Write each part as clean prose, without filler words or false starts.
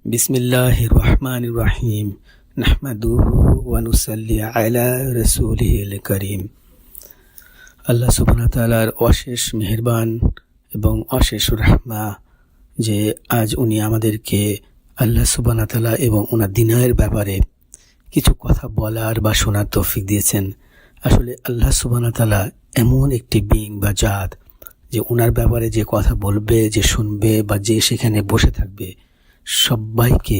বিসমিল্লাহির রহমানির রহিম। নাহমাদুহু ওয়া নুসাল্লি আলা রাসূলিহিল কারীম। আল্লাহ সুবহানাহু ওয়া তাআলার অশেষ মেহেরবান এবং অশেষ রহমা যে আজ উনি আমাদেরকে আল্লাহ সুবহানাহু ওয়া তাআলা এবং ওনার দ্বীনের ব্যাপারে কিছু কথা বলার বা শোনার তৌফিক দিয়েছেন। আসলে আল্লাহ সুবহানাহু ওয়া তাআলা এমন একটি বিং বা জাত যে ওনার ব্যাপারে যে কথা বলবে, যে শুনবে বা যে সেখানে বসে থাকবে, সবাইকে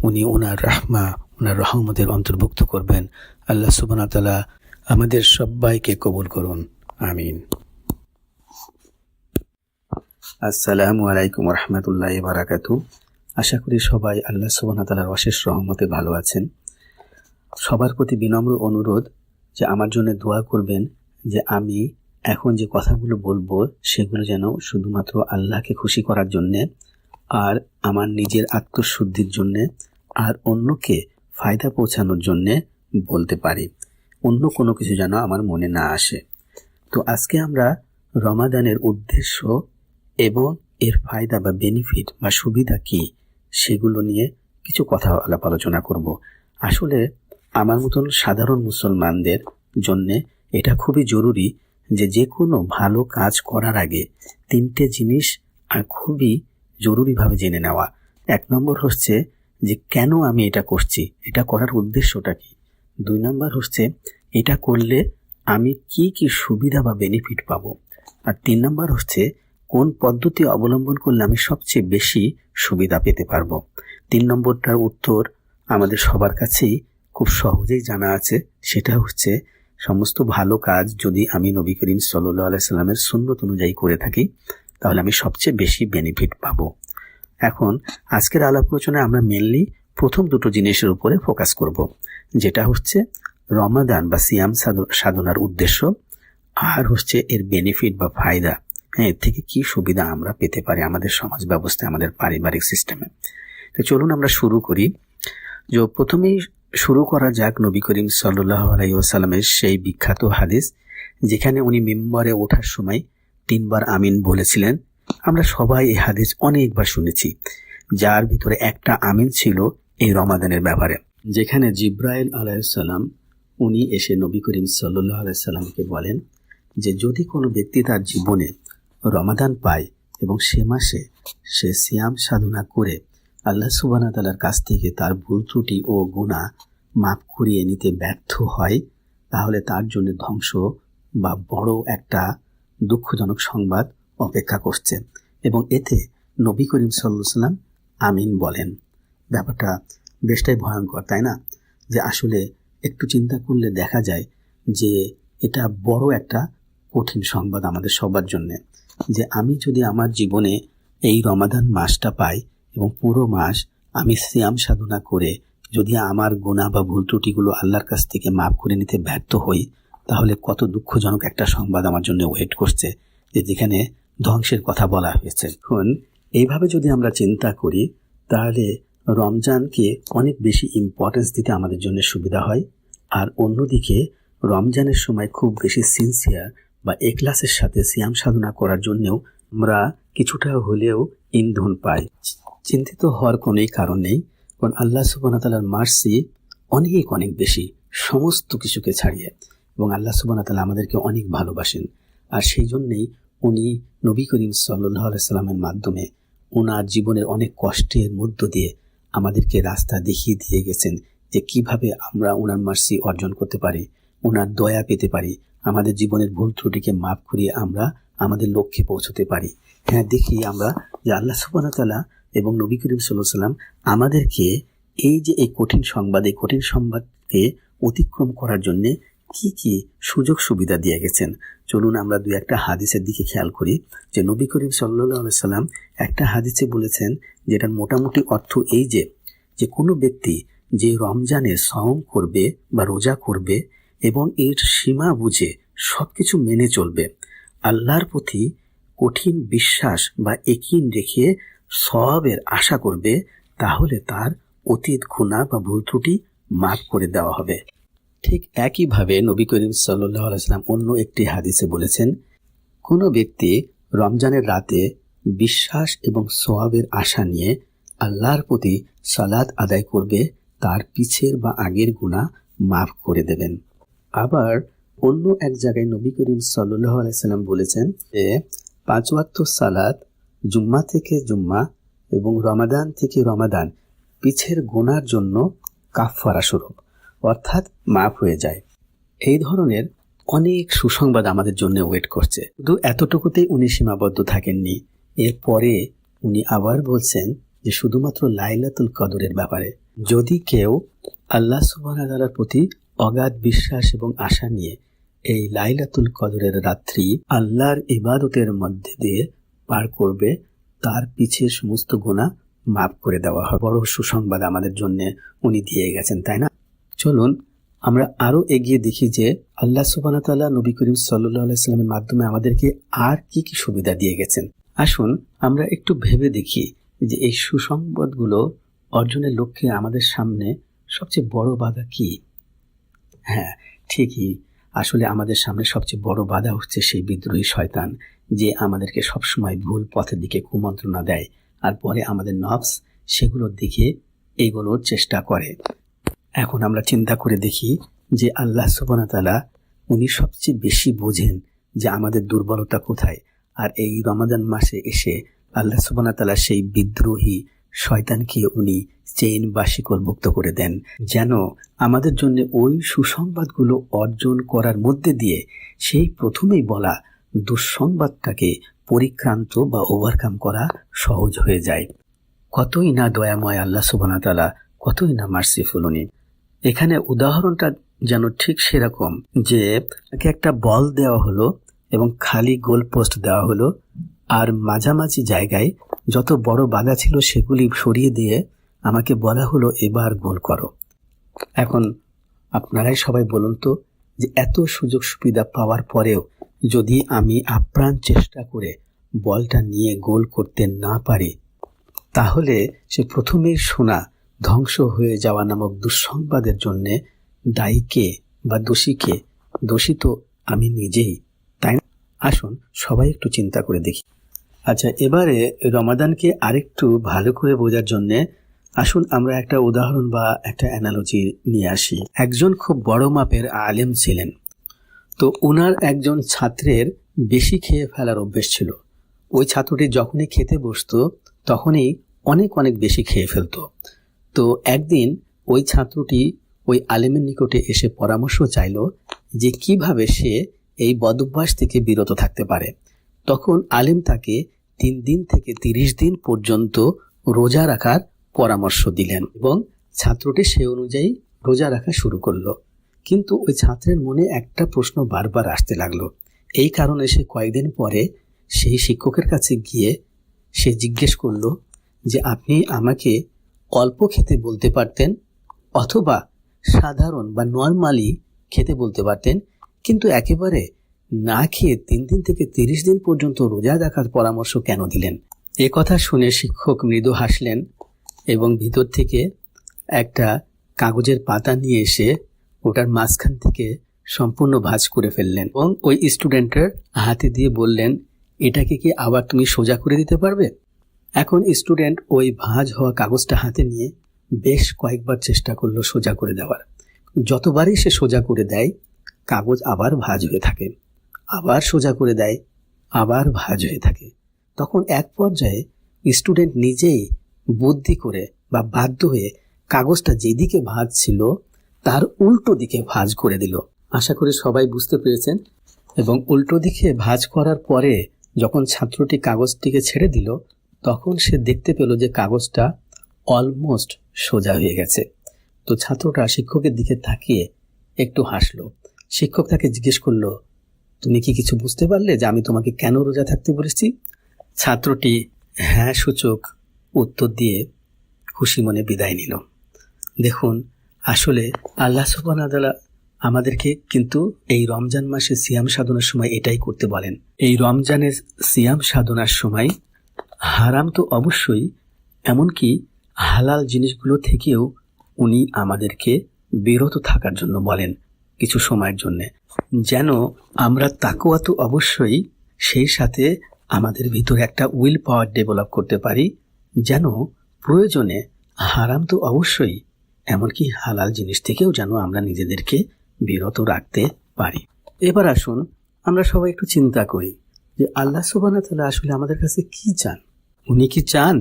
উনি ওনার রাহমা, ওনার রহমতের অন্তর্ভুক্ত করবেন। আল্লাহ সুবহানাহু ওয়া তাআলা আমাদের সবাইকে কবুল করুন, আমিন। আসসালামু আলাইকুম ওয়া রাহমাতুল্লাহি ওয়া বারাকাতুহু। আশা করি সবাই আল্লাহ সুবহানাহু ওয়া তাআলার অশেষ রহমতে ভালো আছেন। সবার প্রতি বিনম্র অনুরোধ যে আমার জন্য দোয়া করবেন যে আমি এখন যে কথাগুলো বলবো সেগুলো যেন শুধুমাত্র আল্লাহকে খুশি করার জন্যে, আর আমার নিজের আত্মশুদ্ধির জন্যে, আর অন্যকে ফায়দা পৌঁছানোর জন্যে বলতে পারি। অন্য কোনো কিছু যেন আমার মনে না আসে। তো আজকে আমরা রমাদানের উদ্দেশ্য এবং এর ফায়দা বা বেনিফিট বা সুবিধা কি সেগুলো নিয়ে কিছু কথা আলোচনা করব। আসলে আমার মতন সাধারণ মুসলমানদের জন্যে এটা খুবই জরুরি যে কোনো ভালো কাজ করার আগে তিনটে জিনিস আর খুবই জরুরিভাবে জেনে নেওয়া। 1 নম্বর হচ্ছে যে কেন আমি এটা করছি, এটা করার উদ্দেশ্যটা কি। 2 নম্বর হচ্ছে এটা করলে আমি কি কি সুবিধা বা বেনিফিট পাবো। আর 3 নম্বর হচ্ছে কোন পদ্ধতি অবলম্বন করলে আমি সবচেয়ে বেশি সুবিধা পেতে পারবো। 3 নম্বরটার উত্তর আমাদের সবার কাছেই খুব সহজেই জানা আছে। সেটা হচ্ছে সমস্ত ভালো কাজ যদি আমি নবী করিম সাল্লাল্লাহু আলাইহি সাল্লামের সুন্নত অনুযায়ী করে থাকি তাহলে আমি সবচেয়ে বেশি বেনিফিট পাবো। এখন আজকের আলাপ আলোচনায় আমরা মেনলি প্রথম দুটো জিনিসের উপরে ফোকাস করব, যেটা হচ্ছে রমাদান বা সিয়াম সাধনার উদ্দেশ্য, আর হচ্ছে এর বেনিফিট বা ফায়দা। এর থেকে কি সুবিধা আমরা পেতে পারি আমাদের সমাজ ব্যবস্থায়, আমাদের পারিবারিক সিস্টেমে। তো চলুন আমরা শুরু করি। যে প্রথমেই শুরু করা যাক নবী করিম সাল্লাল্লাহু আলাইহি ওয়াসাল্লামের সেই বিখ্যাত হাদিস, যেখানে উনি মিম্বরে ওঠার সময় 3 বার আমিন বলেছিলেন। আমরা সবাই এই হাদিস অনেকবার শুনেছি, যার ভিতরে একটা আমিন ছিল এই রমাদানের ব্যাপারে, যেখানে জিব্রাইল আলাইহিস সালাম উনি এসে নবী করিম সাল্লাল্লাহু আলাইহি সাল্লামকে বলেন যে যদি কোনো ব্যক্তি তার জীবনে রমাদান পায় এবং সে মাসে সে সিয়াম সাধনা করে আল্লাহ সুবহানাহু ওয়া তাআলার কাছ থেকে তার ভুল ত্রুটি ও গুনাহ মাফ করিয়ে নিতে ব্যর্থ হয়, তাহলে তার জন্য ধ্বংস বা বড় একটা দুঃখজনক সংবাদ অপেক্ষা করছে। এবং এতে নবী করিম সাল্লাল্লাহু আলাইহি ওয়াসাল্লাম আমিন বলেন। ব্যাপারটা বেশটাই ভয়ঙ্কর, তাই না? যে আসলে একটু চিন্তা করলে দেখা যায় যে এটা বড় একটা কঠিন সংবাদ আমাদের সবার জন্যে, যে আমি যদি আমার জীবনে এই রমাদান মাসটা পাই এবং পুরো মাস আমি সিয়াম সাধনা করে যদি আমার গুনাহ বা ভুল ত্রুটিগুলো আল্লাহর কাছ থেকে মাফ করে নিতে ব্যর্থ হই, তাহলে কত দুঃখজনক একটা সংবাদ আমার জন্য ওয়েট করছে, যে যেখানে ধ্বংসের কথা বলা হয়েছে। এখন এইভাবে যদি আমরা চিন্তা করি তাহলে রমজানকে অনেক বেশি ইম্পর্টেন্স দিতে আমাদের জন্য সুবিধা হয়। আর অন্যদিকে রমজানের সময় খুব বেশি সিনসিয়ার বা ইখলাসের সাথে সিয়াম সাধনা করার জন্যও আমরা কিছুটা হলেও ইন্ধন পাই। চিন্তিত হওয়ার কোনো কারণ নেই, কারণ আল্লাহ সুবহানাহু ওয়া তাআলার মার্সি অনেক অনেক বেশি সমস্ত কিছুকে ছাড়িয়ে, এবং আল্লাহ সুবহানাহু ওয়া তাআলা আমাদেরকে অনেক ভালোবাসেন। আর সেই জন্যেই উনি নবী করিম সাল্লাল্লাহু আলাইহি সাল্লামের মাধ্যমে ওনার জীবনের অনেক কষ্টের মধ্য দিয়ে আমাদেরকে রাস্তা দেখিয়ে দিয়ে গেছেন যে কিভাবে আমরা ওনার মার্সি অর্জন করতে পারি, ওনার দয়া পেতে পারি, আমাদের জীবনের ভুল ত্রুটিকে মাফ করিয়ে আমরা আমাদের লক্ষ্যে পৌঁছতে পারি। হ্যাঁ, দেখি আমরা যে আল্লাহ সুবহানাহু ওয়া তাআলা এবং নবী করিম সাল্লাল্লাহু আলাইহি সাল্লাম আমাদেরকে এই যে এই কঠিন সংবাদকে অতিক্রম করার জন্য কি কি সুযোগ সুবিধা দিয়ে গেছেন। চলুন আমরা 2-1 হাদিসের দিকে খেয়াল করি। যে নবী করিম সাল্লাল্লাহু আলাইহি সাল্লাম একটা হাদিসে বলেছেন, যেটার মোটামুটি অর্থ এই যে কোনো ব্যক্তি যে রমজানে সাওম করবে বা রোজা করবে এবং এর সীমা বুঝে সবকিছু মেনে চলবে, আল্লাহর প্রতি কঠিন বিশ্বাস বা ইয়াকিন রেখে সওয়াবের আশা করবে, তাহলে তার অতীত গুনাহ বা ভুল ত্রুটি মাফ করে দেওয়া হবে। ঠিক একইভাবে নবী করিম সাল্লাল্লাহু আলাইহি সাল্লাম অন্য একটি হাদিসে বলেছেন, কোনো ব্যক্তি রমজানের রাতে বিশ্বাস এবং সওয়াবের আশা নিয়ে আল্লাহর প্রতি সালাত আদায় করবে তার পিছের বা আগের গুনাহ মাফ করে দেবেন। আবার অন্য এক জায়গায় নবী করিম সাল্লাল্লাহু আলাইহি সাল্লাম বলেছেন যে 5 ওয়াক্ত সালাত জুম্মা থেকে জুম্মা এবং রমাদান থেকে রমাদান পিছের গুনার জন্য কাফফারা স্বরূপ, অর্থাৎ মাফ হয়ে যায়। এই ধরনের অনেক সুসংবাদ আমাদের জন্য ওয়েট করছে। শুধু এতটুকুতেই উনি সীমাবদ্ধ থাকেননি, এরপরে উনি আবার বলছেন যে শুধুমাত্র লাইলাতুল কদরের ব্যাপারে যদি কেউ আল্লাহ সুবহানাহু ওয়া তাআলার প্রতি অগাধ বিশ্বাস এবং আশা নিয়ে এই লাইলাতুল কদরের রাত্রি আল্লাহর ইবাদতের মধ্যে দিয়ে পার করবে, তার পিছের সমস্ত গুনাহ মাফ করে দেওয়া হবে। বড় সুসংবাদ আমাদের জন্য উনি দিয়ে গেছেন, তাই না? চলুন আমরা আরো এগিয়ে দেখি যে আল্লাহ সুবহানাহু ওয়া তাআলা নবী করিম সাল্লাল্লাহু আলাইহি সাল্লামের মাধ্যমে আমাদেরকে আর কি কি সুবিধা দিয়ে গেছেন। আসুন আমরা একটু ভেবে দেখি যে এই সুসংবাদগুলো অর্জনের লক্ষ্যে আমাদের সামনে সবচেয়ে বড় বাধা কি। হ্যাঁ, ঠিকই, আসলে আমাদের সামনে সবচেয়ে বড় বাধা হচ্ছে সেই বিদ্রোহী শয়তান, যে আমাদেরকে সবসময় ভুল পথের দিকে কুমন্ত্রণা দেয় আর পরে আমাদের নফস সেগুলোর দিকে এগোনোর চেষ্টা করে। এখন আমরা চিন্তা করে দেখি যে আল্লাহ সুবহানাহু ওয়া তাআলা উনি সবচেয়ে বেশি বোঝেন যে আমাদের দুর্বলতা কোথায়। আর এই রমাদান মাসে এসে আল্লাহ সুবহানাহু ওয়া তাআলা সেই বিদ্রোহী শয়তানকে উনি চেইন বা শিকলমুক্ত করে দেন, যেন আমাদের জন্য ওই সুসংবাদগুলো অর্জন করার মধ্যে দিয়ে সেই প্রথমেই বলা দুঃসংবাদটাকে পরিক্রান্ত বা ওভারকাম করা সহজ হয়ে যায়। কতই না দয়াময় আল্লাহ সুবহানাহু ওয়া তাআলা, কতই না মার্সিফুল উনি। এখানে উদাহরণটা যেন ঠিক সেরকম যে একটা বল দেওয়া হলো এবং খালি গোল পোস্ট দেওয়া হলো, আর মাঝামাঝি জায়গায় যত বড় বাধা ছিল সেগুলি সরিয়ে দিয়ে আমাকে বলা হলো এবার গোল করো। এখন আপনারাই সবাই বলুন তো যে এত সুযোগ সুবিধা পাওয়ার পরেও যদি আমি আপ্রাণ চেষ্টা করে বলটা নিয়ে গোল করতে না পারি, তাহলে সে প্রথমেই শোনা ধ্বংস হয়ে যাওয়া নামক দুঃসংবাদের জন্য দায়ী কে বা দোষী কে? দোষী তো আমি নিজেই, তাই না? আসুন সবাই একটু চিন্তা করে দেখি। আচ্ছা, এবারে রমাদানকে আরেকটু ভালো করে বোঝার জন্য আসুন আমরা একটা উদাহরণ বা একটা অ্যানালজি নিয়ে আসি। একজন খুব বড় মাপের আলেম ছিলেন, তো ওনার একজন ছাত্রের বেশি খেয়ে ফেলার অভ্যেস ছিল। ওই ছাত্রটি যখনই খেতে বসতো তখনই অনেক অনেক বেশি খেয়ে ফেলতো। তো একদিন ওই ছাত্রটি ওই আলেমের নিকটে এসে পরামর্শ চাইল যে কিভাবে সে এই বদভ্যাস থেকে বিরত থাকতে পারে। তখন আলেম তাকে 3 দিন থেকে 30 দিন পর্যন্ত রোজা রাখার পরামর্শ দিলেন এবং ছাত্রটি সে অনুযায়ী রোজা রাখা শুরু করলো। কিন্তু ওই ছাত্রের মনে একটা প্রশ্ন বারবার আসতে লাগলো। এই কারণে সে কয়েকদিন পরে সেই শিক্ষকের কাছে গিয়ে সে জিজ্ঞেস করলো যে আপনি আমাকে অল্প খেতে বলতে পারতেন অথবা সাধারণ বা নর্মালি খেতে বলতে পারতেন, কিন্তু একেবারে না খেয়ে 3 দিন থেকে 30 দিন পর্যন্ত রোজা রাখার পরামর্শ কেন দিলেন? এ কথা শুনে শিক্ষক মৃদু হাসলেন এবং ভিতর থেকে একটা কাগজের পাতা নিয়ে এসে ওটার মাঝখান থেকে সম্পূর্ণ ভাঁজ করে ফেললেন এবং ওই স্টুডেন্টের হাতে দিয়ে বললেন, এটাকে কি আবার তুমি সোজা করে দিতে পারবে? এখন স্টুডেন্ট ওই ভাঁজ হওয়া কাগজটা হাতে নিয়ে বেশ কয়েকবার চেষ্টা করলো সোজা করে দেওয়ার। যতবারই সে সোজা করে দেয় কাগজ আবার ভাঁজ হয়ে থাকে, আবার সোজা করে দেয়, আবার ভাঁজ হয়ে থাকে। তখন এক পর্যায়ে স্টুডেন্ট নিজেই বুদ্ধি করে বা বাধ্য হয়ে কাগজটা যেদিকে ভাঁজ ছিল তার উল্টো দিকে ভাঁজ করে দিল। আশা করি সবাই বুঝতে পেরেছেন। এবং উল্টো দিকে ভাঁজ করার পরে যখন ছাত্রটি কাগজটিকে ছেড়ে দিল তখন সে দেখতে পেল যে কাগজটা অলমোস্ট সোজা হয়ে গেছে। তো ছাত্রটা শিক্ষকের দিকে তাকিয়ে একটু হাসলো। শিক্ষক তাকে জিজ্ঞেস করলো, তুমি কি কিছু বুঝতে পারলে যে আমি তোমাকে কেন রোজা থাকতে বলেছি? ছাত্রটি হ্যাঁ সূচক উত্তর দিয়ে খুশি মনে বিদায় নিল। দেখুন, আসলে আল্লাহ সুবহানাহু ওয়া তাআলা আমাদেরকে কিন্তু এই রমজান মাসে সিয়াম সাধনার সময় এটাই করতে বলেন। এই রমজানের সিয়াম সাধনার সময় হারাম তো অবশ্যই, এমনকি হালাল জিনিসগুলো থেকেও উনি আমাদেরকে বিরত থাকার জন্য বলেন কিছু সময়ের জন্য, যেন আমরা তাকওয়া তো অবশ্যই, সেই সাথে আমাদের ভিতরে একটা উইল পাওয়ার ডেভেলপ করতে পারি, যেন প্রয়োজনে হারাম তো অবশ্যই, এমনকি হালাল জিনিস থেকেও যেন আমরা নিজেদেরকে বিরত রাখতে পারি। এবার আসুন আমরা সবাই একটু চিন্তা করি যে আল্লাহ সুবহানাহু ওয়া তাআলা আসলে আমাদের কাছে কি চান। উনি কি চান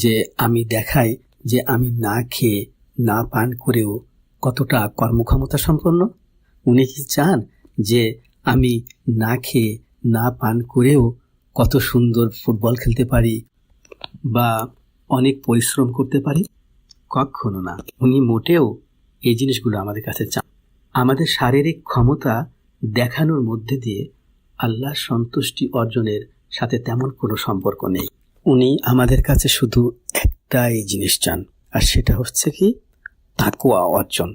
যে আমি দেখাই যে আমি না খেয়ে না পান করেও কতটা কর্মক্ষমতা সম্পন্ন? উনি কি চান যে আমি না খেয়ে না পান করেও কত সুন্দর ফুটবল খেলতে পারি বা অনেক পরিশ্রম করতে পারি? কখনো না। উনি মোটেও এই জিনিসগুলো আমাদের কাছে চান। আমাদের শারীরিক ক্ষমতা দেখানোর মধ্যে দিয়ে আল্লাহর সন্তুষ্টি অর্জনের সাথে তেমন কোনো সম্পর্ক নেই। উনি আমাদের কাছে শুধু একটাই জিনিস চান, আর সেটা হচ্ছে কি তাকওয়া অর্জন।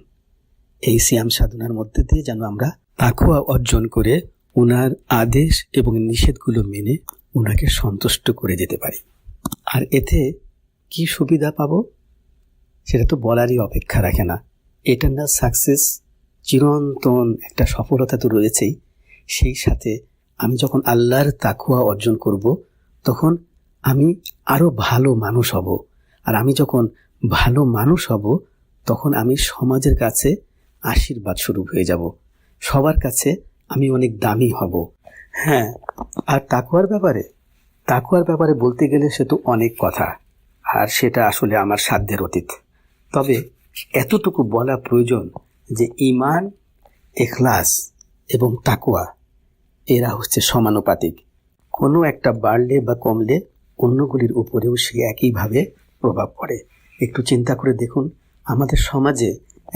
এই সিয়াম সাধনার মধ্যে দিয়ে যেন আমরা তাকওয়া অর্জন করে ওনার আদেশ এবং নিষেধগুলো মেনে ওনাকে সন্তুষ্ট করে যেতে পারি। আর এতে কি সুবিধা পাবো সেটা তো বলারই অপেক্ষা রাখে না। এটার্নাল সাকসেস, চিরন্তন একটা সফলতা তো রয়েছেই। সেই সাথে আমি যখন আল্লাহর তাকওয়া অর্জন করব তখন আমি আরো ভালো মানুষ হব। আর আমি যখন ভালো মানুষ হব তখন আমি সমাজের কাছে আশীর্বাদ স্বরূপ হয়ে যাব, সবার কাছে আমি অনেক দামি হব। হ্যাঁ, আর তাকওয়ার ব্যাপারে বলতে গেলে সে তো অনেক কথা, আর সেটা আসলে আমার সাধ্যের অতীত। তবে এতটুকু বলা প্রয়োজন যে ঈমান, ইখলাস এবং তাকওয়া এরা হচ্ছে সমানুপাতিক। কোনো একটা বাড়লে বা কমলে অন্যগুলির উপরেও সে একইভাবে প্রভাব পড়ে। একটু চিন্তা করে দেখুন, আমাদের সমাজে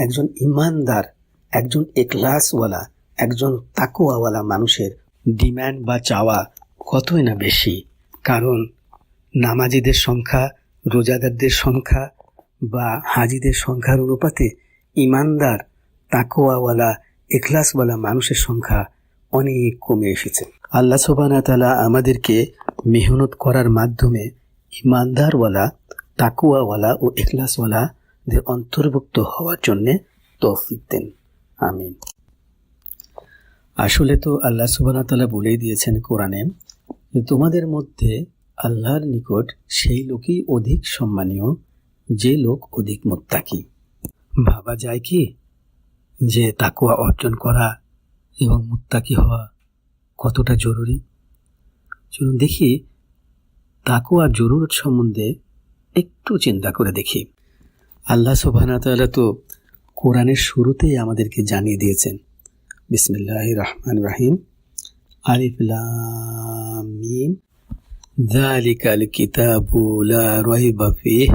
একজন ঈমানদার, একজন ইখলাসওয়ালা, একজন তাকওয়াওয়ালা মানুষের ডিম্যান্ড বা চাওয়া কতই না বেশি। কারণ নামাজিদের সংখ্যা, রোজাদারদের সংখ্যা বা হাজিদের সংখ্যার অনুপাতে ঈমানদার, তাকওয়াওয়ালা, ইখলাসওয়ালা মানুষের সংখ্যা অনেক কমে এসেছে। আল্লাহ সুবহানাহু ওয়া তাআলা আমাদেরকে মেহনত করার মাধ্যমে ঈমানদারওয়ালা, তাকওয়াওয়ালা ও ইখলাসওয়ালাদের অন্তর্ভুক্ত হওয়ার জন্যে তৌফিক দেন। আমিন। আসলে তো আল্লাহ সুবহানাহু ওয়া তাআলা বলেই দিয়েছেন কোরআনে যে তোমাদের মধ্যে আল্লাহর নিকট সেই লোকই অধিক সম্মানীয় যে লোক অধিক মুত্তাকি। ভাবা যায় কি যে তাকওয়া অর্জন করা এবং মুত্তাকি হওয়া কতটা জরুরি? চলুন দেখি তাকওয়ার জরুরত সম্বন্ধে একটু চিন্তা করে দেখি। আল্লাহ সুবহানাহু ওয়া তাআলা তো কোরআনের শুরুতেই আমাদেরকে জানিয়ে দিয়েছেন, বিসমিল্লাহির রহমানির রহিম, আলিফ লাম মিম, যালিকাল কিতাবু লা রাইবা ফিহি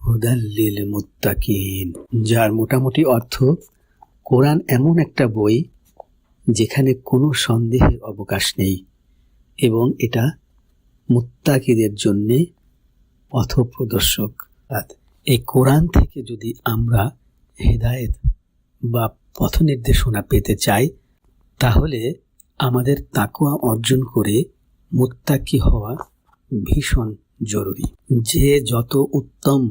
হুদাল লিল মুত্তাকিন। যার মোটামুটি অর্থ, কোরআন এমন একটা বই যেখানে কোনো সন্দেহের অবকাশ নেই এবং এটা মুত্তাকিদের জন্যে পথপ্রদর্শক। এই কোরআন থেকে যদি আমরা হেদায়েত বা পথ নির্দেশনা পেতে চাই তাহলে আমাদের তাকওয়া অর্জন করে মুত্তাকি হওয়া ভীষণ জরুরি। যে যত উত্তম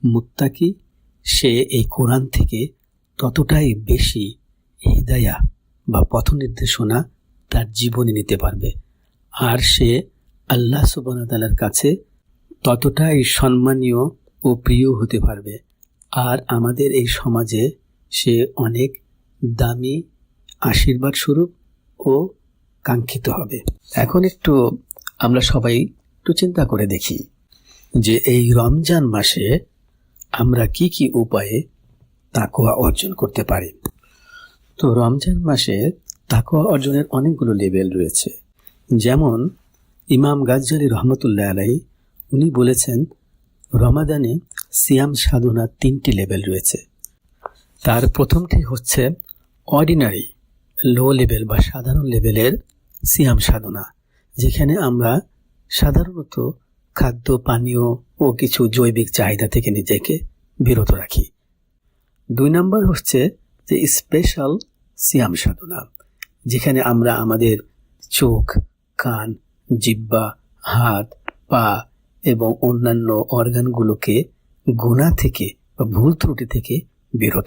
মুত্তাকি সে এই কোরআন থেকে ততটাই বেশি হিদায়া বা পথ নির্দেশনা তার জীবনে নিতে পারবে, আর সে আল্লাহ সুবহানাহু ওয়া তাআলার কাছে ততটাই সম্মানীয় ও প্রিয় হতে পারবে। আর আমাদের এই সমাজে সে অনেক দামি, আশীর্বাদ স্বরূপ ও কাঙ্ক্ষিত হবে। এখন একটু আমরা সবাই একটু চিন্তা করে দেখি যে এই রমজান মাসে আমরা কি কি উপায়ে তাকওয়া অর্জন করতে পারি। তো রমজান মাসে তাকওয়া অর্জনের অনেকগুলো লেভেল রয়েছে। যেমন ইমাম গাজ্জালী রহমতুল্লাহ আলাইহি উনি বলেছেন রমাদানে সিয়াম সাধনার 3টি লেভেল রয়েছে। তার প্রথমটি হচ্ছে অর্ডিনারি লো লেভেল বা সাধারণ লেভেলের সিয়াম সাধনা, যেখানে আমরা সাধারণত খাদ্য, পানীয় ও কিছু জৈবিক চাহিদা থেকে নিজেকে বিরত রাখি। 2 নম্বর হচ্ছে যে স্পেশাল সিয়াম সাধনা, যেখানে আমরা আমাদের চোখ, কান, জিহ্বা, হাত, পা এবং অন্যান্য অর্গানগুলোকে গুনাহ থেকে বা ভুল ত্রুটি থেকে বিরত।